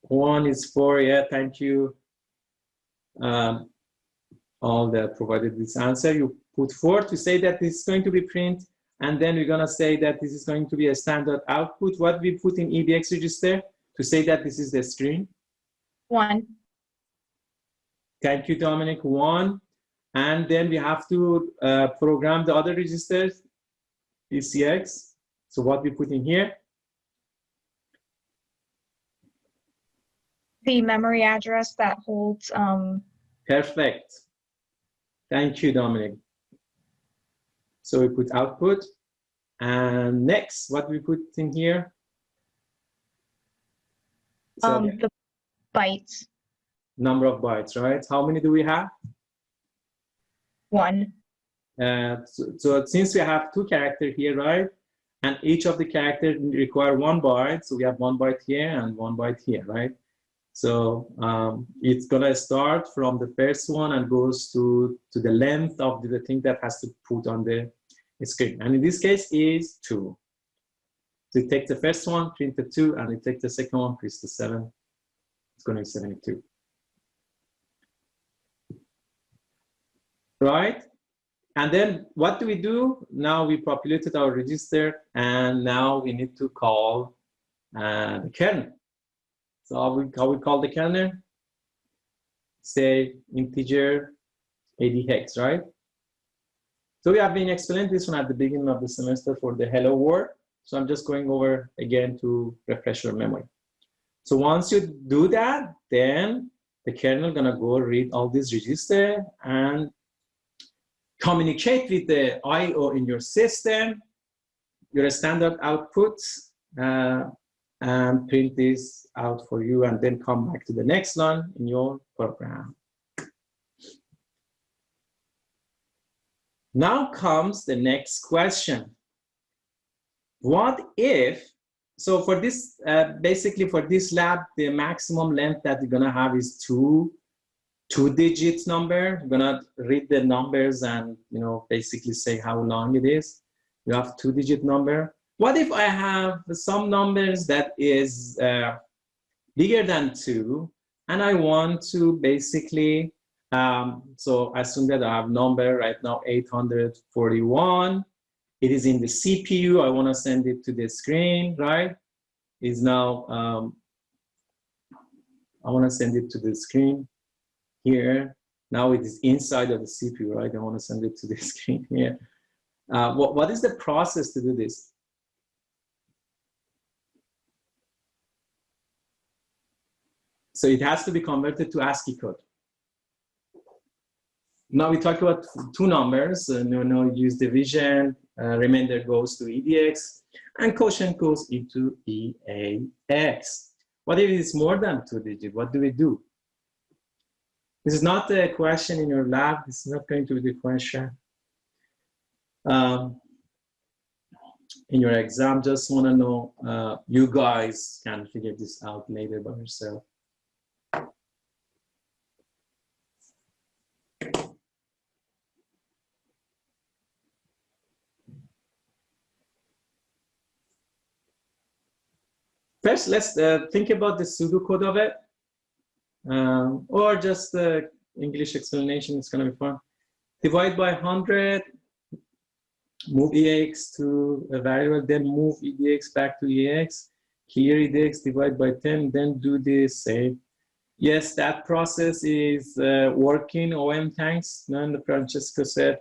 1 is 4, yeah, thank you. All that provided this answer. You put 4 to say that this is going to be print, and then we're gonna say that this is going to be a standard output. What we put in EDX register to say that this is the string? 1. Thank you, Dominic. 1. And then we have to program the other registers, ECX. So what we put in here? The memory address that holds Perfect. Thank you, Dominic. So we put output, and next, what we put in here? So The bytes, number of bytes, right? How many do we have? 1. So since we have 2 characters here, right? And each of the characters require 1 byte, so we have 1 byte here and 1 byte here, right? So it's gonna start from the first one and goes to the length of the thing that has to put on the screen. And in this case is 2. So it takes the first one, print the 2, and it takes the second one, print the 7. It's gonna be 72. Right? And then what do we do? Now we populated our register, and now we need to call the kernel. So how we call the kernel? Say integer ADX, right? So we have been explaining this one at the beginning of the semester for the hello world. So I'm just going over again to refresh your memory. So once you do that, then the kernel gonna go read all these registers and communicate with the I/O in your system, your standard outputs, and print this out for you, and then come back to the next one in your program. Now comes the next question. What if, so for this, basically for this lab, the maximum length that you're gonna have is two-digit number. You're gonna read the numbers and, you know, basically say how long it is. You have 2-digit number. What if I have some numbers that is bigger than 2, and I want to basically, so assume that I have number right now 841. It is in the CPU. I want to send it to the screen, right? Is now, I want to send it to the screen here. Now it is inside of the CPU, right? I want to send it to the screen here. What is the process to do this? So it has to be converted to ASCII code. Now we talk about 2 numbers. Use division, remainder goes to EDX, and quotient goes into EAX. What if it's more than 2 digits? What do we do? This is not a question in your lab. This is not going to be the question. In your exam, just want to know, you guys can figure this out later by yourself. First, let's think about the pseudocode of it, or just the English explanation. It's going to be fun. Divide by 100, move EX to a variable, then move EDX back to EX, clear EDX, divide by 10, then do the same. Yes, that process is working. OM, thanks. And Francesco said,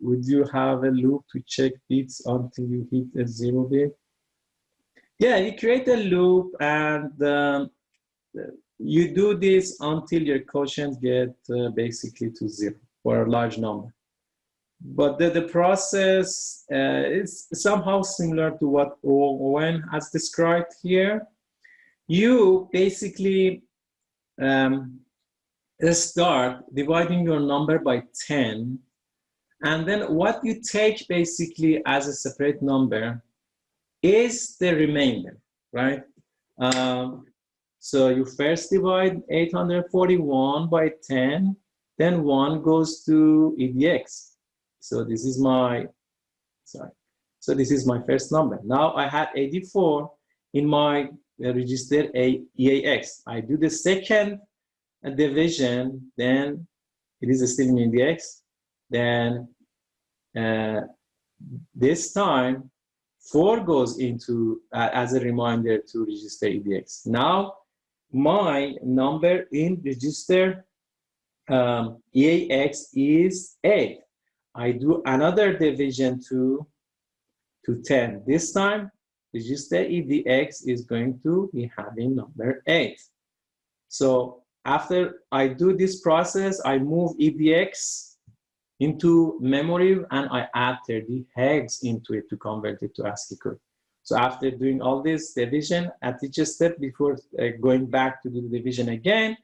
would you have a loop to check bits until you hit a 0 bit? Yeah, you create a loop and you do this until your quotient get basically to 0 for a large number. But the process is somehow similar to what Owen has described here. You basically start dividing your number by 10, and then what you take basically as a separate number is the remainder, right? So you first divide 841 by 10, then 1 goes to EDX. So this is my, so this is my first number. Now I had 84 in my register EAX. I do the second division, then it is still in EDX. Then this time 4 goes into as a reminder to register EDX. Now my number in register EAX is 8. I do another division to 10. This time register EDX is going to be having number 8. So after I do this process, I move EDX into memory and I add 30 hex into it to convert it to ASCII code. So after doing all this division at each step before going back to do the division again,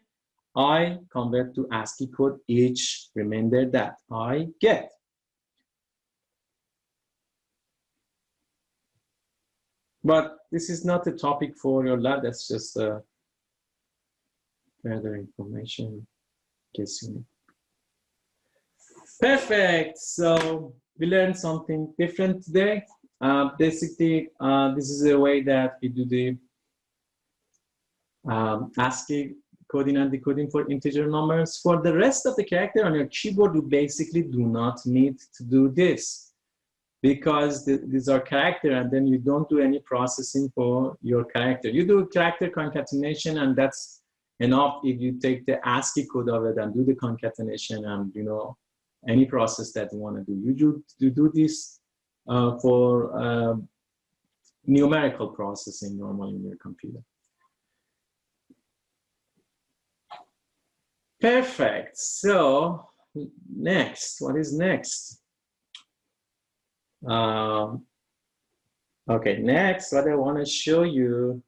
I convert to ASCII code each remainder that I get. But this is not a topic for your lab, that's just further information in case you need. Perfect, so we learned something different today. Basically, this is a way that we do the ASCII coding and decoding for integer numbers. For the rest of the character on your keyboard, you basically do not need to do this because these are character and then you don't do any processing for your character. You do character concatenation and that's enough if you take the ASCII code of it and do the concatenation and any process that you want to do. You do this for numerical processing normally in your computer. Perfect. So next, what is next? Okay, next, what I want to show you.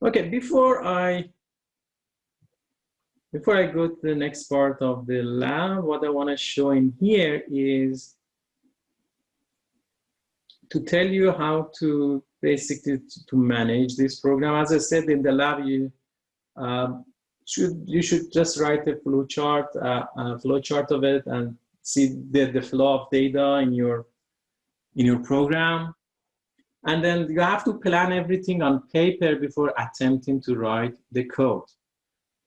Okay, before I go to the next part of the lab, what I want to show in here is to tell you how to basically to manage this program. As I said in the lab, you should just write a flow chart of it and see the flow of data in your program. And then you have to plan everything on paper before attempting to write the code.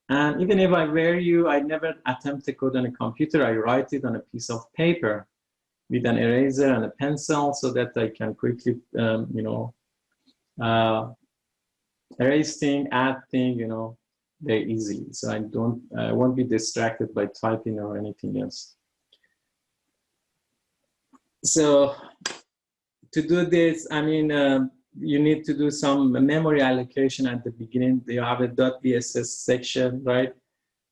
And even if I were you, I never attempt to code on a computer. I write it on a piece of paper with an eraser and a pencil so that I can quickly, erase thing, add thing, very easy. So I won't be distracted by typing or anything else. So to do this, you need to do some memory allocation at the beginning. You have a .bss section, right?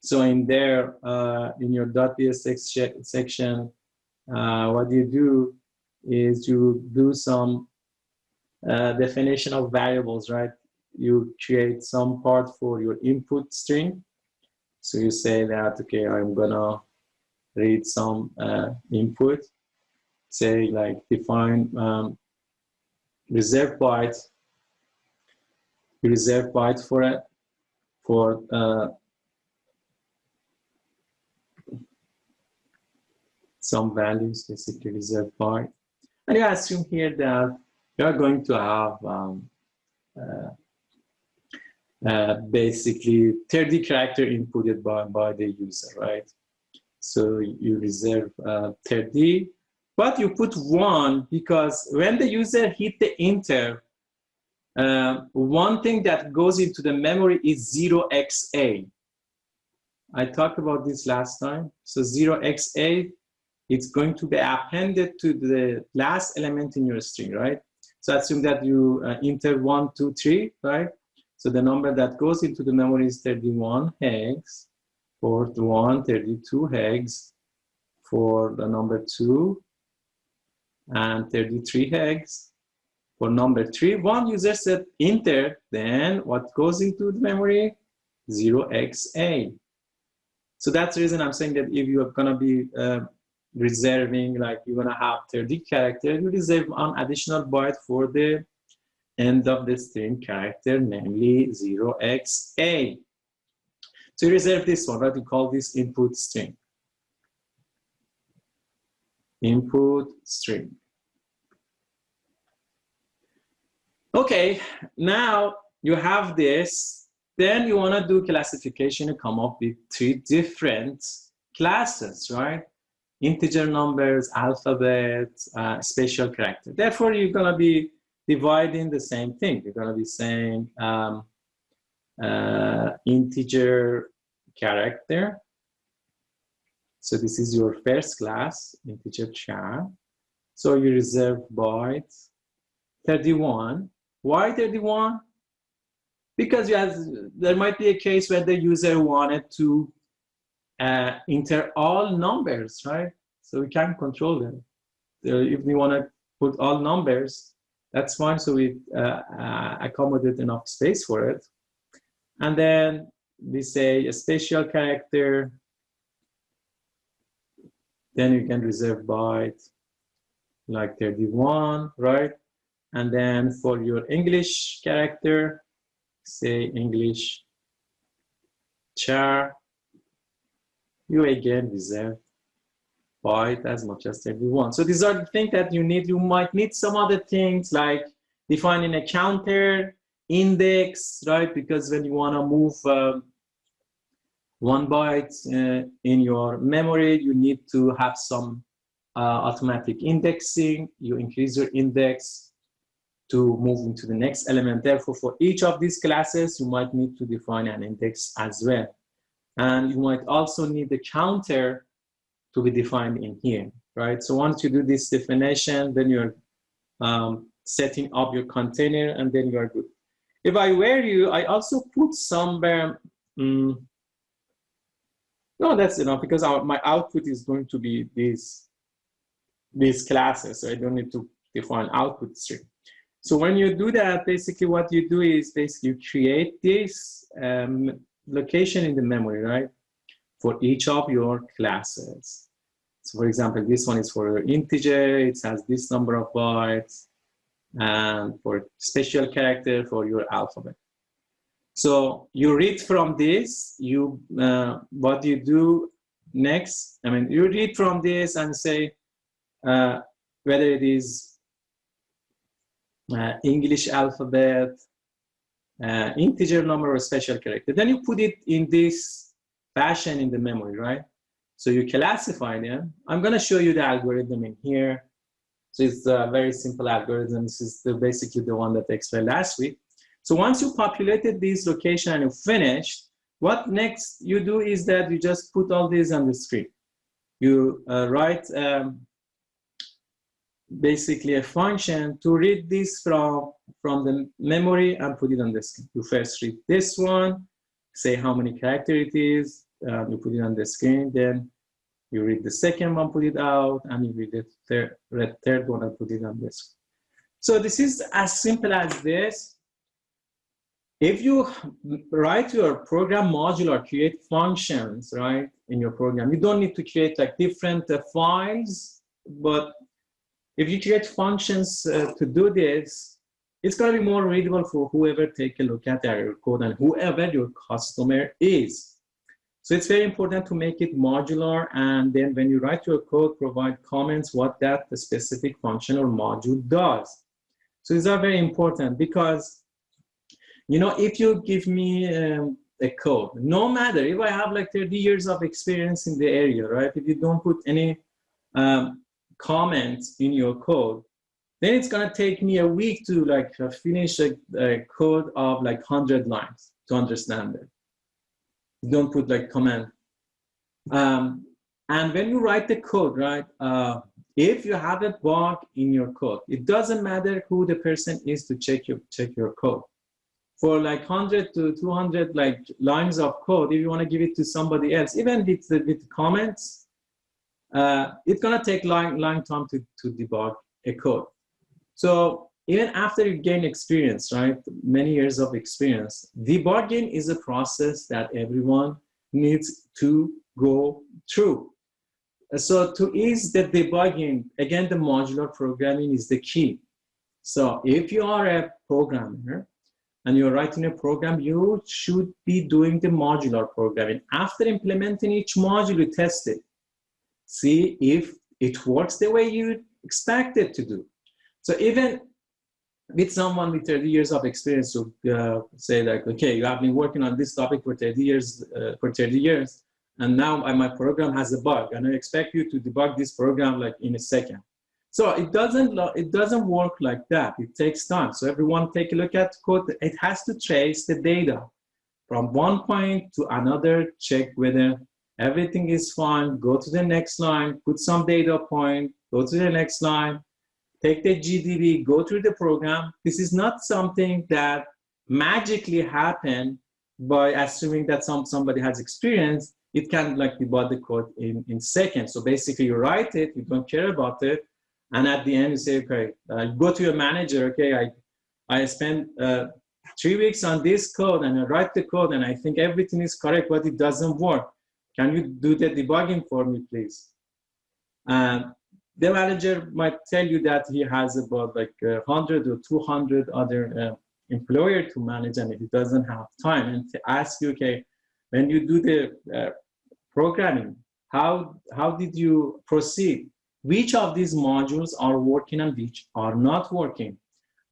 So in there, in your .bss section, what you do is you do some definition of variables, right? You create some part for your input string. So you say that, okay, I'm gonna read some input, say like define reserve byte, reserve byte for it, for some values, basically reserve byte. And you assume here that you are going to have basically 30 character inputted by the user, right? So you reserve 30, but you put 1 because when the user hit the enter, one thing that goes into the memory is 0xa. I talked about this last time. So 0xa, it's going to be appended to the last element in your string, right? So assume that you enter 1, 2, 3, right? So the number that goes into the memory is 31 hex, for 1, 32 hex, for the number 2, and 33 hex. For number 3, one user said enter, then what goes into the memory? 0xa. So that's the reason I'm saying that if you're gonna be reserving, like you're gonna have 30 characters, you reserve an additional byte for the end of the string character, namely 0xa. So you reserve this one, right? We call this input string. Input string. Okay, now you have this, then you want to do classification and come up with 3 different classes, right? Integer numbers, alphabet, special character. Therefore, you're going to be dividing the same thing. You're going to be saying integer character. So this is your first class, integer char. So you reserve byte 31. Why 31? because there might be a case where the user wanted to enter all numbers, right? So we can't control them. So if we want to put all numbers, that's fine. So we accommodate enough space for it. And then we say a special character. Then you can reserve byte like 31, right? And then for your English character, say English char, you again reserve byte as much as 31. So these are the things that you need. You might need some other things like defining a counter, index, right? Because when you want to move 1 byte in your memory, you need to have some automatic indexing. You increase your index to move into the next element. Therefore, for each of these classes, you might need to define an index as well. And you might also need the counter to be defined in here, right? So once you do this definition, then you're setting up your container, and then you are good. If I were you, I also put somewhere, no, that's enough, because my output is going to be these classes, so I don't need to define output string. So when you do that, basically what you do is basically you create this location in the memory, right? For each of your classes. So for example, this one is for integer, it has this number of bytes, and for special character for your alphabet. So you read from this, what you do next, you read from this and say whether it is English alphabet, integer number, or special character. Then you put it in this fashion in the memory, right? So you classify them. I'm going to show you the algorithm in here. So it's a very simple algorithm. This is basically the one that I explained last week. So once you populated this location and you finished, what next you do is that you just put all these on the screen. You write basically a function to read this from the memory and put it on the screen. You first read this one, say how many characters it is, you put it on the screen, then you read the second one, put it out, and you read the third one and put it on the screen. So this is as simple as this. If you write your program module or create functions, right, in your program, you don't need to create like different files, but if you create functions to do this, it's going to be more readable for whoever take a look at your code and whoever your customer is. So it's very important to make it modular, and then when you write your code, provide comments what that specific function or module does. So these are very important because, you know, if you give me a code, no matter if I have like 30 years of experience in the area, right? If you don't put any comments in your code, then it's gonna take me a week to like finish a code of like 100 lines to understand it. You don't put like comment. And when you write the code, right? If you have a bug in your code, it doesn't matter who the person is to check your code. For like 100 to 200 like lines of code, if you want to give it to somebody else, even with comments, it's gonna take long time to debug a code. So even after you gain experience, right, many years of experience, debugging is a process that everyone needs to go through. So to ease the debugging, again, the modular programming is the key. So if you are a programmer and you're writing a program, you should be doing the modular programming. After implementing each module, you test it. See if it works the way you expect it to do. So even with someone with 30 years of experience to say like, okay, you have been working on this topic for 30 years, and now my program has a bug, and I expect you to debug this program like in a second. So it doesn't work like that. It takes time. So everyone take a look at code. It has to trace the data from one point to another, check whether everything is fine, go to the next line, put some data point, go to the next line, take the GDB, go through the program. This is not something that magically happen by assuming that somebody has experience. It can like debug the code in seconds. So basically you write it, you don't care about it. And at the end you say, okay, go to your manager, okay, I spent 3 weeks on this code and I write the code and I think everything is correct, but it doesn't work. Can you do the debugging for me, please? And the manager might tell you that he has about like 100 or 200 other employers to manage, and he doesn't have time. And to ask you, okay, when you do the programming, how did you proceed? Which of these modules are working and which are not working?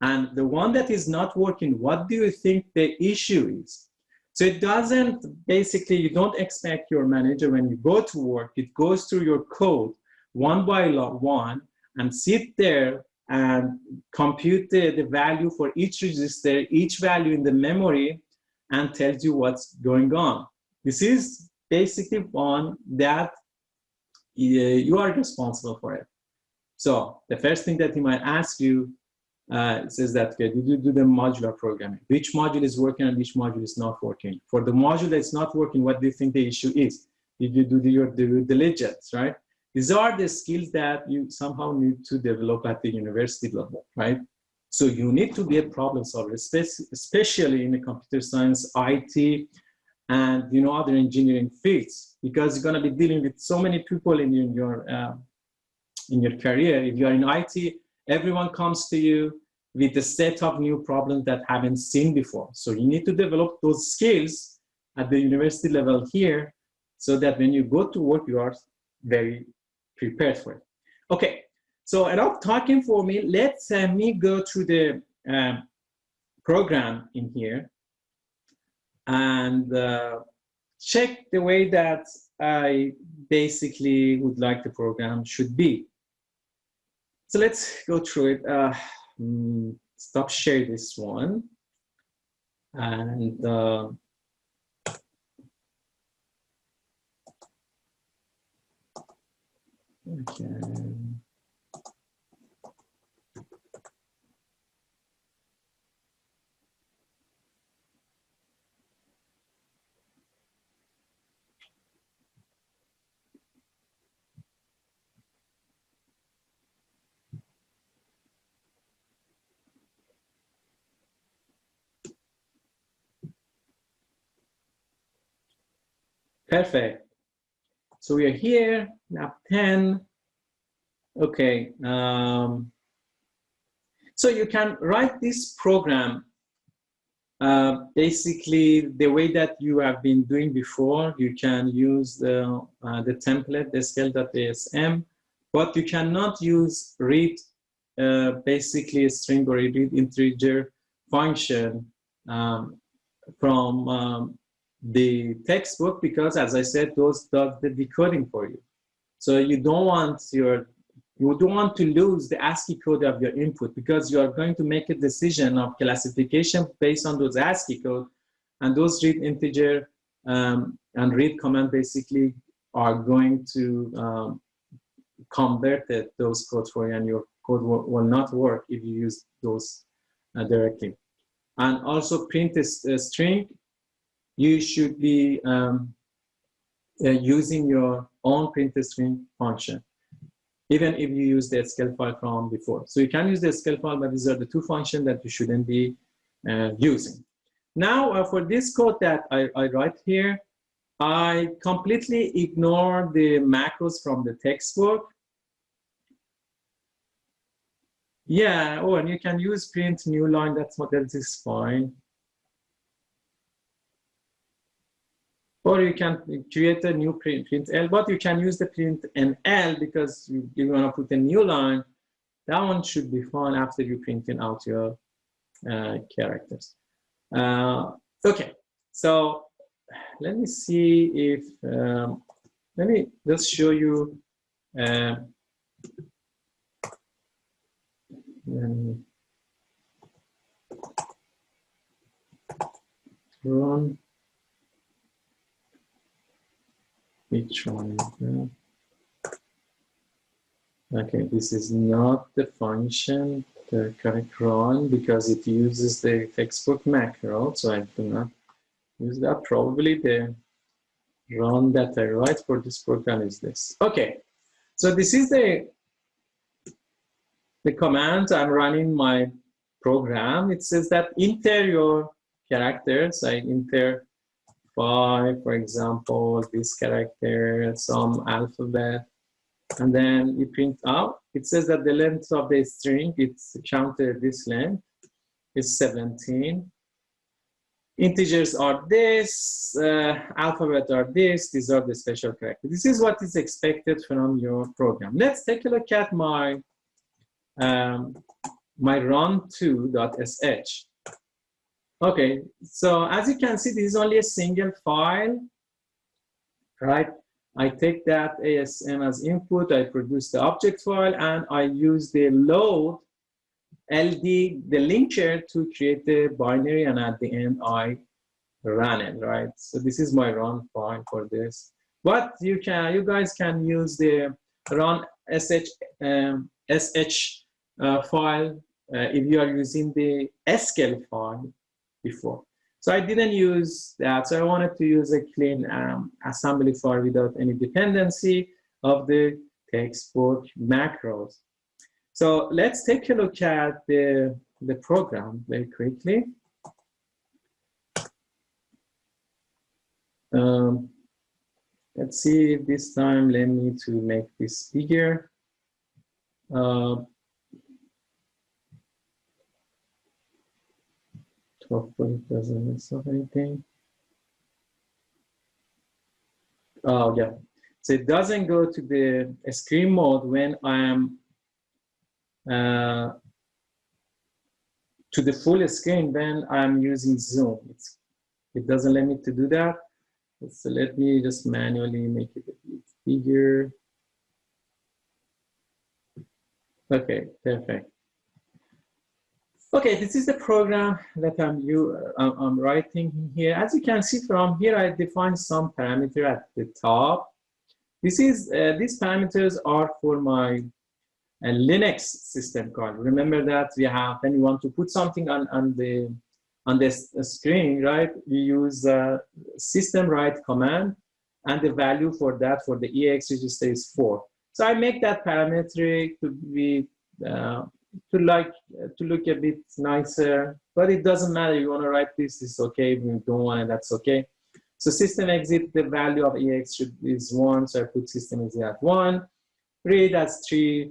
And the one that is not working, what do you think the issue is? So it doesn't, basically, you don't expect your manager when you go to work, it goes through your code one by one and sit there and compute the value for each register, each value in the memory, and tells you what's going on. This is basically one that you are responsible for it. So the first thing that he might ask you, says that, okay, did you do the modular programming? Which module is working and which module is not working? For the module that's not working, what do you think the issue is? Did you do your due diligence, right? These are the skills that you somehow need to develop at the university level, right? So you need to be a problem solver, especially in the computer science, IT, and other engineering fields, because you're going to be dealing with so many people in your career. If you are in IT, everyone comes to you with a set of new problems that haven't seen before. So you need to develop those skills at the university level here, so that when you go to work, you are very prepared for it. Okay, so enough talking for me. Let's me go through the program in here and check the way that I basically would like the program should be. So let's go through it. Stop share this one. And okay. Perfect. So we are here, map 10. Okay. So you can write this program basically the way that you have been doing before. You can use the template, the scale.asm, but you cannot use read basically a string or a read integer function from the textbook, because as I said, those does the decoding for you. So you don't want to lose the ASCII code of your input, because you are going to make a decision of classification based on those ASCII code, and those read integer and read command basically are going to convert those codes for you, and your code will not work if you use those directly. And also print a string. You should be using your own print string function, even if you use the scale file from before. So you can use the scale file, but these are the two functions that you shouldn't be using. Now, for this code that I write here, I completely ignore the macros from the textbook. Yeah, oh, and you can use print new line, that is fine. Or you can create a new print L, but you can use the print NL because you want to put a new line. That one should be fine after you printing out your characters. Okay, so let me see if, let me just show you. Run. Which one is that? Okay, this is not the function. the correct run because it uses the textbook macro, so I do not use that. Probably the run that I write for this program is this. Okay, so this is the command I'm running my program. It says that enter your characters. I enter 5, for example, this character, some alphabet, and then you print out. It says that the length of the string, it's counted this length, is 17. Integers are this, alphabet are this, these are the special characters. This is what is expected from your program. Let's take a look at my my run2.sh. Okay, so as you can see, this is only a single file, right? I take that ASM as input, I produce the object file, and I use the load LD, the linker, to create the binary, and at the end I run it, right? So this is my run file for this. But you guys can use the run sh file if you are using the SQL file before. So I didn't use that. So I wanted to use a clean assembly file without any dependency of the textbook macros. So let's take a look at the program very quickly. Let's see if this time, let me to make this bigger. Hopefully it doesn't mess up anything. Oh yeah, so it doesn't go to the screen mode when I am to the full screen when I'm using Zoom. It doesn't let me to do that. So let me just manually make it a bit bigger. Okay, perfect. Okay, this is the program that I'm writing here. As you can see from here, I defined some parameter at the top. These parameters are for my Linux system call. Remember that we have, when you want to put something on the screen, right? We use system write command, and the value for that for the EX register is 4. So I make that parametric to be to look a bit nicer, but it doesn't matter. You want to write this, it's okay. If you don't want it, that's okay. So system exit, the value of EX is 1, so I put system exit at 1. Read as 3,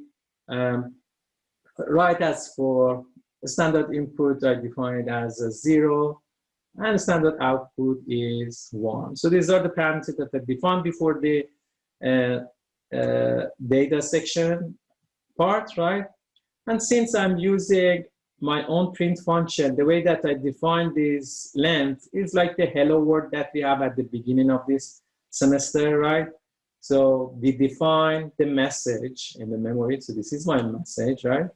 write as 4. Standard input I define it as 0, and standard output is 1. So these are the parameters that I defined before the data section part, right? And since I'm using my own print function, the way that I define this length is like the hello world that we have at the beginning of this semester, right? So we define the message in the memory. So this is my message, right?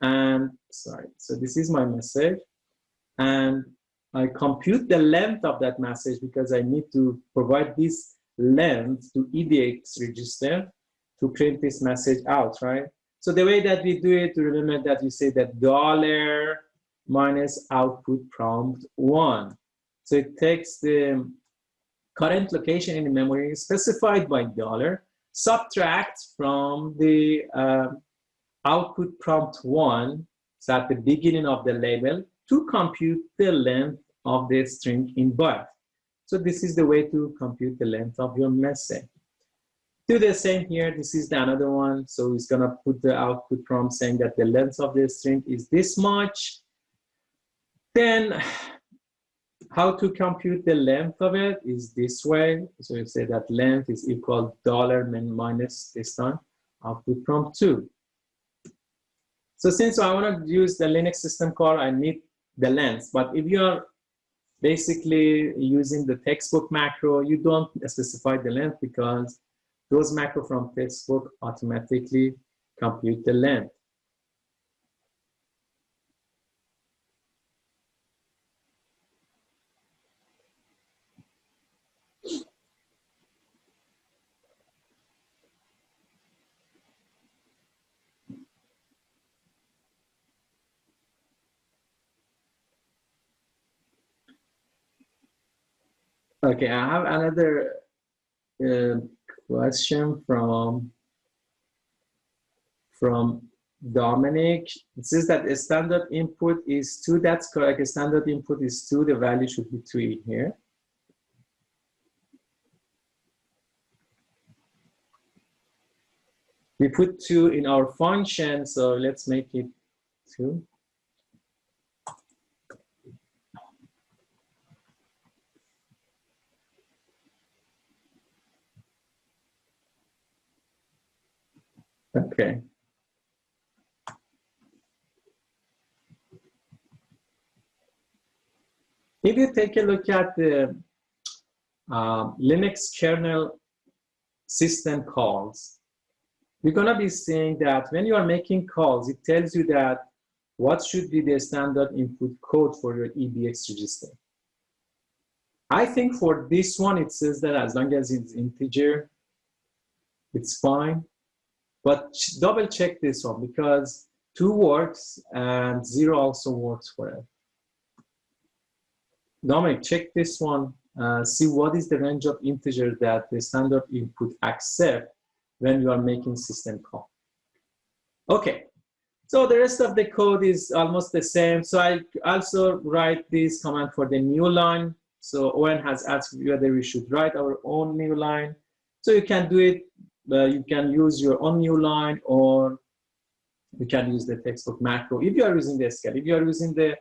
And sorry, so this is my message. And I compute the length of that message because I need to provide this length to EDX register to print this message out, right? So the way that we do it, remember that we say that $ minus output prompt 1. So it takes the current location in the memory specified by $, subtract from the output prompt 1, so at the beginning of the label, to compute the length of the string in byte. So this is the way to compute the length of your message. Do the same here. This is the another one. So it's gonna put the output prompt saying that the length of the string is this much. Then how to compute the length of it is this way. So you say that length is equal $ minus this time output prompt 2. So since I want to use the Linux system call, I need the length. But if you are basically using the textbook macro, you don't specify the length because those macro from textbook automatically compute the length. Okay, I have another question from Dominic. It says that a standard input is 2. That's correct. A standard input is 2. The value should be 3 here. We put 2 in our function, so let's make it 2. Okay. If you take a look at the Linux kernel system calls, we're going to be seeing that when you are making calls, it tells you that what should be the standard input code for your EBX register. I think for this one, it says that as long as it's integer, it's fine. But double check this one because 2 works and 0 also works for it. Dominic, check this one. See what is the range of integer that the standard input accept when you are making system call. Okay, so the rest of the code is almost the same. So I also write this command for the new line. So Owen has asked whether we should write our own new line. So you can do it. You can use your own new line, or you can use the textbook macro. If you are using the scale, if you are using the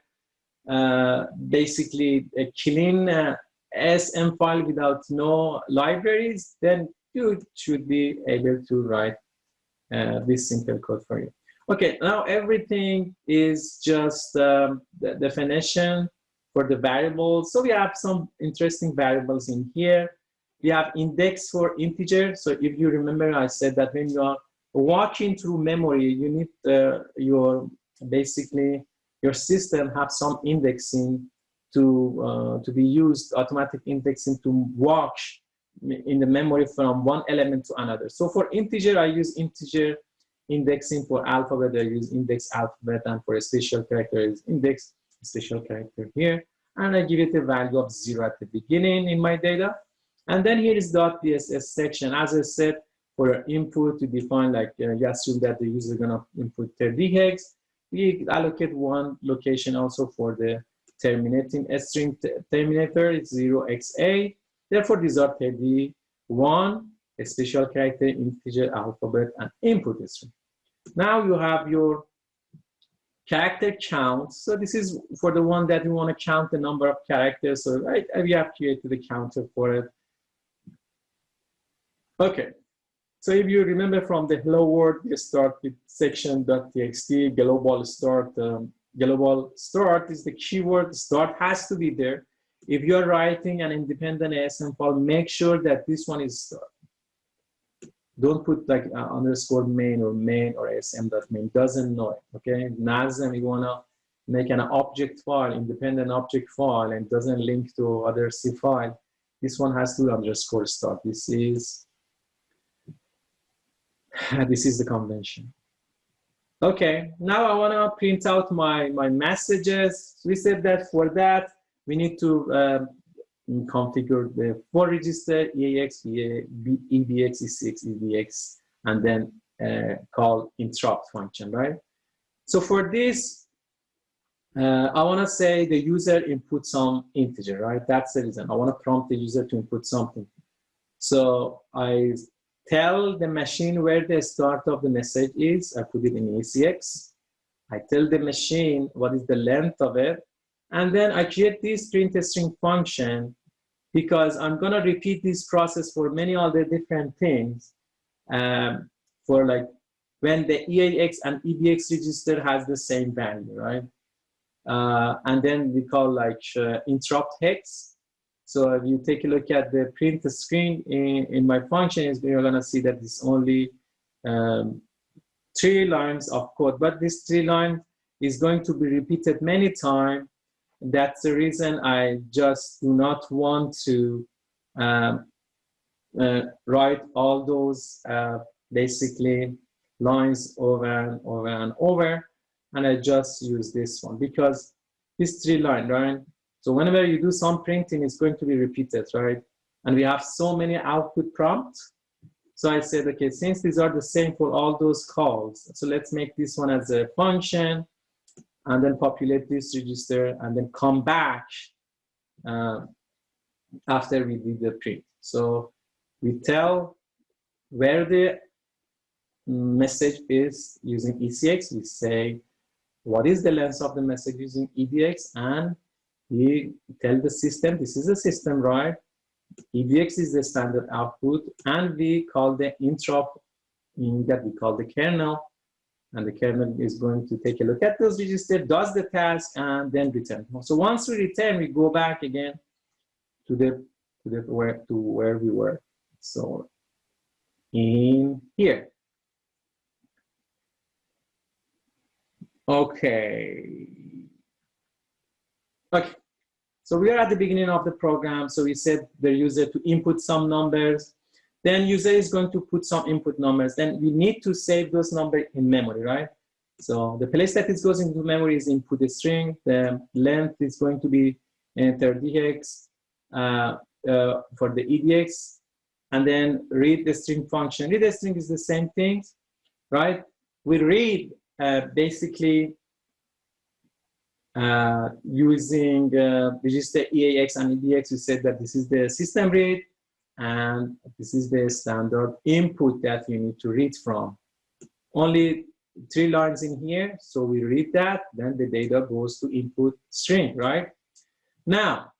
basically a clean SM file without no libraries, then you should be able to write this simple code for you. Okay, now everything is just the definition for the variables. So we have some interesting variables in here. We have index for integer. So if you remember, I said that when you are walking through memory, you need basically your system have some indexing to be used, automatic indexing to walk in the memory from one element to another. So for integer, I use integer indexing. For alphabet, I use index alphabet, and for a special character, I use index special character here. And I give it a value of 0 at the beginning in my data. And then here is .bss section. As I said, for input to define, like you assume that the user is gonna input 30 hex. We allocate one location also for the terminating string terminator, it's 0xa. Therefore, these are 31, a special character, integer, alphabet, and input string. Now you have your character count. So this is for the one that you want to count the number of characters. So we have created the counter for it. Okay. So if you remember from the hello world, we start with section.txt, global start. Global start is the keyword. Start has to be there. If you're writing an independent ASM file, make sure that this one is start. Don't put like underscore main or asm.main, doesn't know it, okay? NASM, you wanna make an object file, independent object file, and doesn't link to other C file. This one has to underscore start. This is the convention. Okay, now I want to print out my messages. We said that for that, we need to configure the 4 register, EAX, EBX, E6, EBX, and then call interrupt function, right? So for this, I want to say the user input some integer, right? That's the reason. I want to prompt the user to input something. So I tell the machine where the start of the message is. I put it in ACX. I tell the machine what is the length of it. And then I create this print string function because I'm going to repeat this process for many other different things. For like when the EAX and EBX register has the same value, right? And then we call like interrupt hex. So if you take a look at the print screen in my function, you're going to see that it's only 3 lines of code, but this 3 line is going to be repeated many times. That's the reason I just do not want to write all those basically lines over and over and over. And I just use this one because this 3 line, right? So whenever you do some printing, it's going to be repeated, right? And we have so many output prompts. So I said, okay, since these are the same for all those calls, so let's make this one as a function and then populate this register and then come back after we did the print. So we tell where the message is using ECX. We say, what is the length of the message using EDX? And we tell the system, this is the system, right? EDX is the standard output, and we call the interrupt in that we call the kernel, and the kernel is going to take a look at those registers, does the task, and then return. So once we return, we go back again to where we were. So in here. Okay. Okay. So we are at the beginning of the program. So we said the user to input some numbers. Then user is going to put some input numbers. Then we need to save those numbers in memory, right? So the place that it goes into memory is input string. The length is going to be 30x for the EDX. And then read the string function. Read the string is the same thing, right? We read basically using register EAX and EDX. We said that this is the system read, and this is the standard input that you need to read from. Only 3 lines in here, so we read that, then the data goes to input string, right? Now,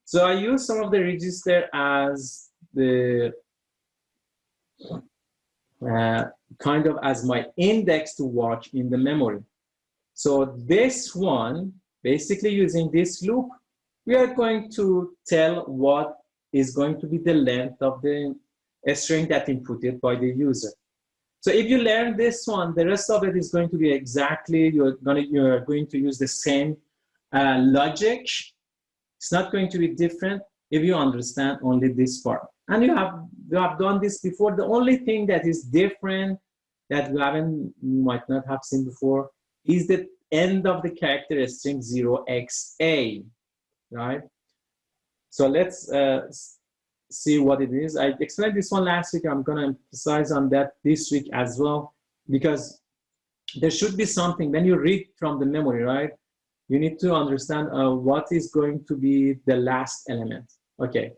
so I use some of the register as the kind of as my index to watch in the memory. So this one, basically using this loop, we are going to tell what is going to be the length of the string that inputted by the user. So if you learn this one, the rest of it is going to be exactly, you're going to use the same logic. It's not going to be different if you understand only this part. And you have done this before. The only thing that is different that you might not have seen before is the end of the character string 0xa, right? So let's see what it is. I explained this one last week. I'm going to emphasize on that this week as well, because there should be something when you read from the memory, right? You need to understand what is going to be the last element. Okay,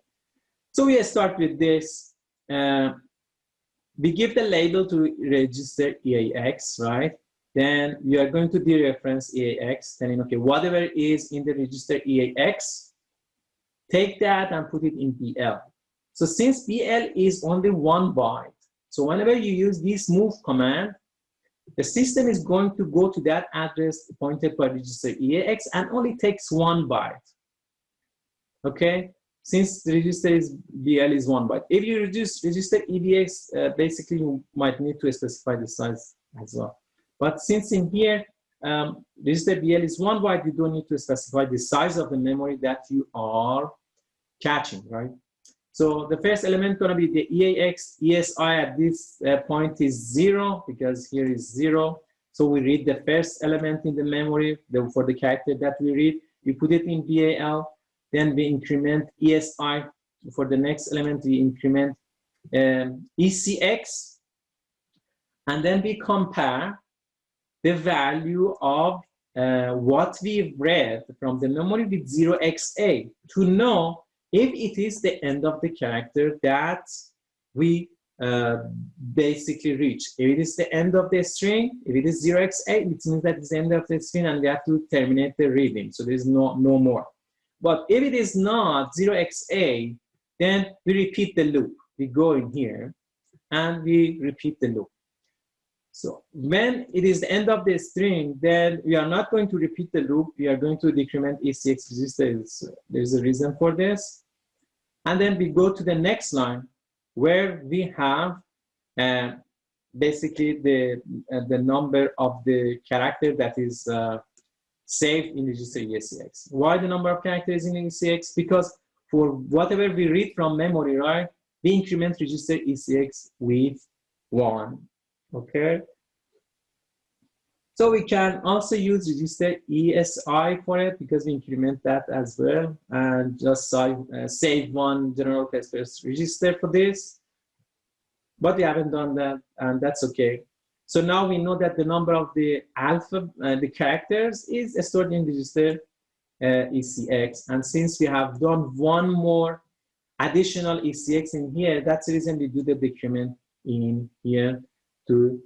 so we start with this. We give the label to register EAX, right? Then we are going to dereference EAX, telling, okay, whatever is in the register EAX, take that and put it in BL. So since BL is only 1 byte, so whenever you use this move command, the system is going to go to that address pointed by register EAX and only takes 1 byte. Okay, since the register is BL is 1 byte. If you reduce register EDX, basically you might need to specify the size as well. But since in here, register BL is 1 byte, you don't need to specify the size of the memory that you are catching, right? So the first element going to be the EAX. ESI at this point is 0, because here is 0. So we read the first element in the memory for the character that we read. We put it in BAL. Then we increment ESI. For the next element, we increment ECX. And then we compare the value of what we read from the memory with 0xa to know if it is the end of the character that we basically reach. If it is the end of the string, if it is 0xa, it means that it's the end of the string and we have to terminate the reading. So there's no more. But if it is not 0xa, then we repeat the loop. We go in here and we repeat the loop. So when it is the end of the string, then we are not going to repeat the loop. We are going to decrement ECX register. There's a reason for this. And then we go to the next line where we have basically the number of the character that is saved in register ECX. Why the number of characters in ECX? Because for whatever we read from memory, right, we increment register ECX with 1. Okay. So we can also use register ESI for it because we increment that as well, and just save one general purpose register for this. But we haven't done that, and that's okay. So now we know that the number of the the characters is stored in register ECX, and since we have done one more additional ECX in here, that's the reason we do the decrement in here to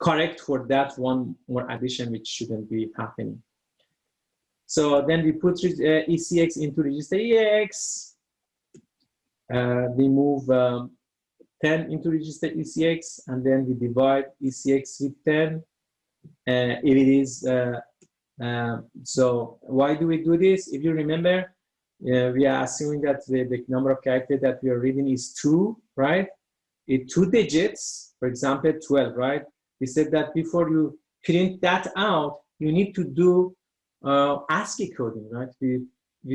correct for that one more addition which shouldn't be happening. So then we put ECX into register EX. We move 10 into register ECX, and then we divide ECX with 10. If it is, so why do we do this? If you remember, we are assuming that the number of characters that we are reading is 2, right? It's 2 digits, for example, 12, right? We said that before you print that out, you need to do ASCII coding, right? We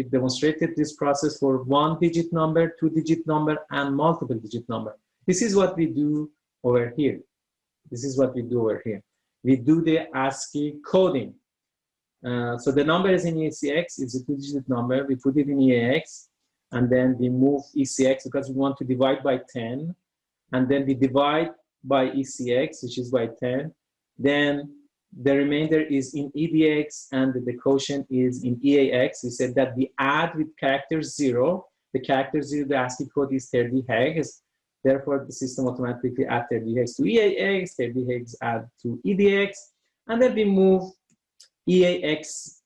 demonstrated this process for 1-digit number, 2-digit number, and multiple digit number. This is what we do over here. This is what we do over here. We do the ASCII coding. So the number is in ECX, it's a 2-digit number. We put it in EAX, and then we move ECX because we want to divide by 10. And then we divide by ECX, which is by 10. Then the remainder is in EDX, and the quotient is in EAX. We said that we add with character 0. The character 0, the ASCII code is 30 hex. Therefore, the system automatically adds 30 hex to EAX, 30 hex add to EDX, and then we move EAX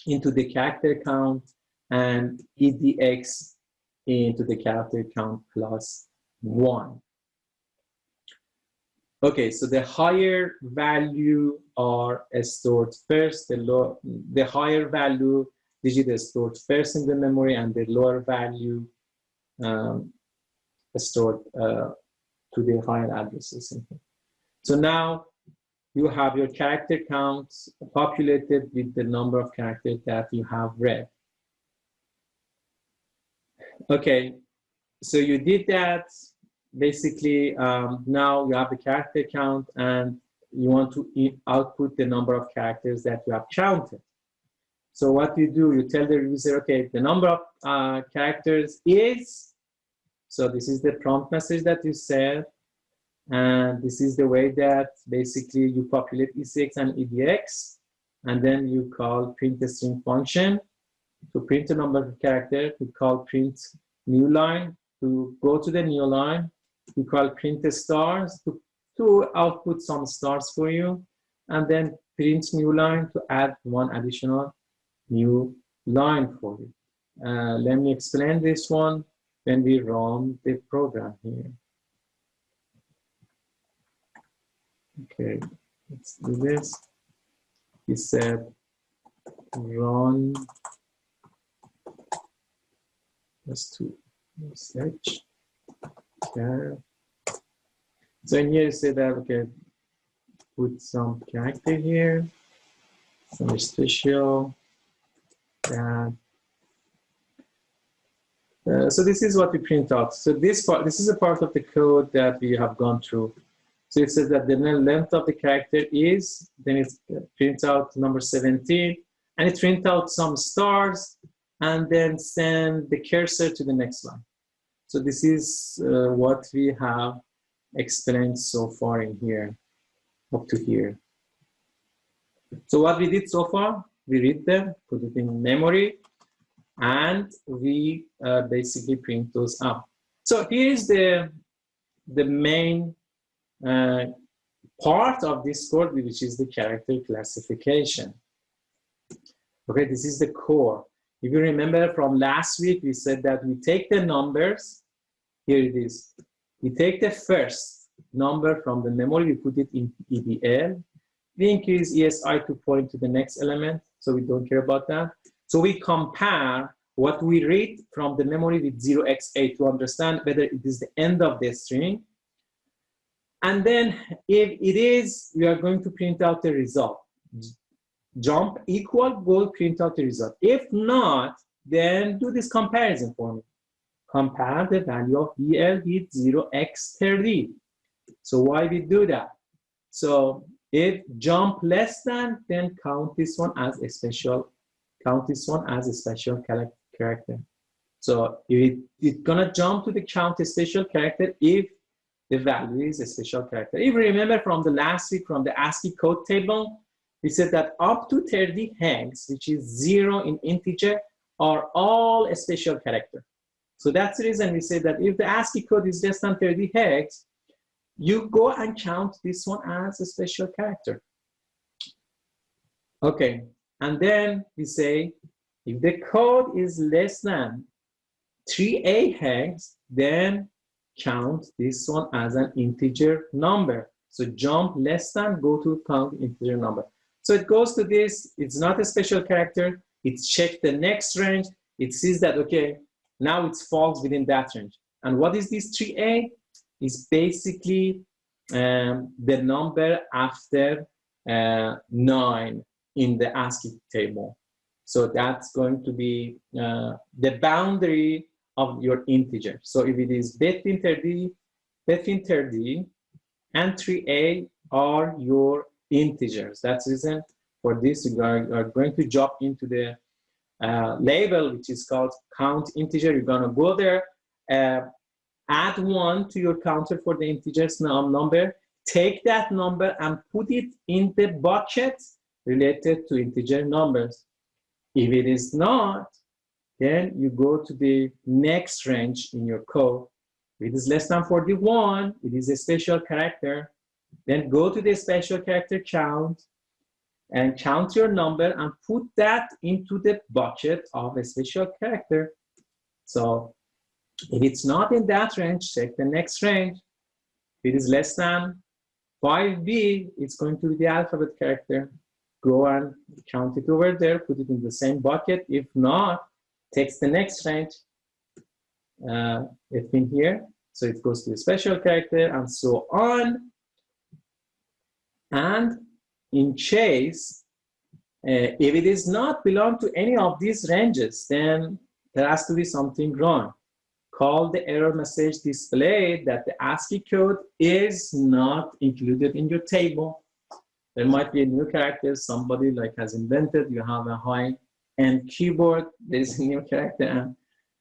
into the character count and EDX into the character count plus 1. Okay, so the higher value are stored first, the higher value digit is stored first in the memory, and the lower value stored to the higher addresses. So now you have your character counts populated with the number of characters that you have read. Okay, so you did that. Basically, now you have the character count, and you want to output the number of characters that you have counted. So what you do, you tell the user, okay, the number of characters is, so this is the prompt message that you said, and this is the way that basically you populate ECX and EDX, and then you call print the string function to print the number of characters. We call print new line to go to the new line. We call print the stars to output some stars for you, and then print new line to add one additional new line for you. Let me explain this one when we run the program here. Okay, let's do this. We said run search. Okay. So in here you say that, okay, put some character here, some special. So this is what we print out. So this is a part of the code that we have gone through. So it says that the length of the character is, then it prints out number 17, and it prints out some stars, and then send the cursor to the next line. So this is what we have explained so far in here, up to here. So what we did so far, we read them, put it in memory, and we basically print those out. So here's the main part of this code, which is the character classification. Okay, this is the core. If you remember from last week, we said that we take the numbers. Here it is. We take the first number from the memory, we put it in EDL. We increase ESI to point to the next element, so we don't care about that. So we compare what we read from the memory with 0x8 to understand whether it is the end of the string. And then if it is, we are going to print out the result. Jump equal, go print out the result. If not, then do this comparison for me. Compare the value of EL with 0x30. So why we do that? So if jump less than, then count this one as a special, character. So if it's gonna jump to the count a special character if the value is a special character. If you remember from the last week, from the ASCII code table, we said that up to 30 hex, which is 0 in integer, are all a special character. So that's the reason we say that if the ASCII code is less than 30 hex, you go and count this one as a special character. Okay, and then we say if the code is less than 3A hex, then count this one as an integer number. So jump less than, go to count integer number. So it goes to this, it's not a special character, it's checked the next range, it sees that, okay, now it falls within that range. And what is this 3A? Is basically the number after 9 in the ASCII table. So that's going to be the boundary of your integer. So if it is between 30 and 3A are your integers. That's the reason for this. You are going to jump into the label, which is called count integer. You're going to go there, add 1 to your counter for the integers number, take that number and put it in the bucket related to integer numbers. If it is not, then you go to the next range in your code. If it is less than 41, it is a special character. Then go to the special character count and count your number and put that into the bucket of a special character. So if it's not in that range, check the next range. If it is less than 5B, it's going to be the alphabet character. Go and count it over there, put it in the same bucket. If not, takes the next range. It's in here. So it goes to the special character and so on. And in case, if it is not belong to any of these ranges, then there has to be something wrong. Call the error message displayed that the ASCII code is not included in your table. There might be a new character somebody has invented. You have a high-end keyboard. There's a new character, and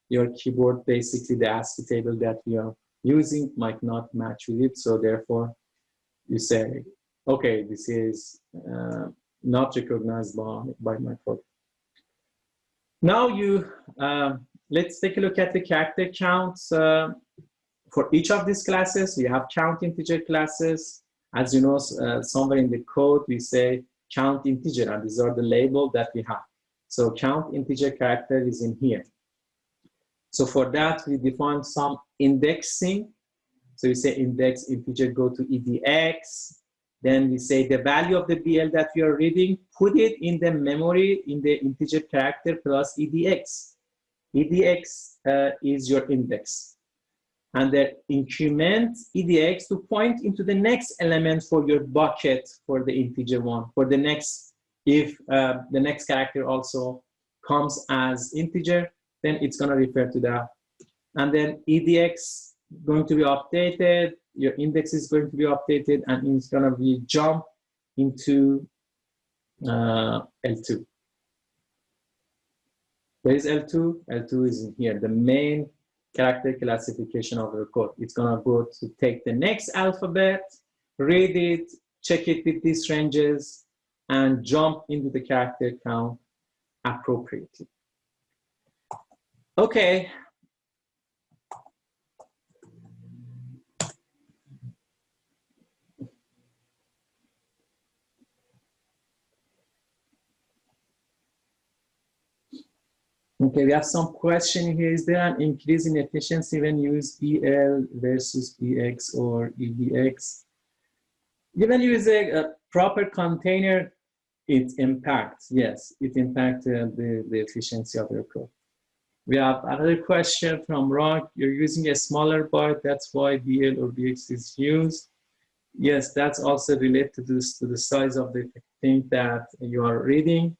your keyboard, basically the ASCII table that you are using, might not match with it. So therefore, you say, okay, this is not recognized by my code. Now let's take a look at the character counts for each of these classes. We have count integer classes. As you know, somewhere in the code, we say count integer, and these are the label that we have. So count integer character is in here. So for that, we define some indexing. So we say index integer, go to EDX. Then we say the value of the BL that we are reading, put it in the memory in the integer character plus EDX. EDX is your index. And then increment EDX to point into the next element for your bucket for the integer one. For the next, if the next character also comes as integer, then it's going to refer to that. And then EDX going to be updated, your index is going to be updated, and it's going to be jump into L2. Where is L2? L2 is in here, the main character classification of the code. It's going to go to take the next alphabet, read it, check it with these ranges, and jump into the character count appropriately. Okay. Okay, we have some question here. Is there an increase in efficiency when you use BL versus BX or EDX? When you use a proper container, it impacts, yes, it impacts the efficiency of your code. We have another question from Rock. You're using a smaller byte, that's why BL or BX is used. Yes, that's also related to the size of the thing that you are reading.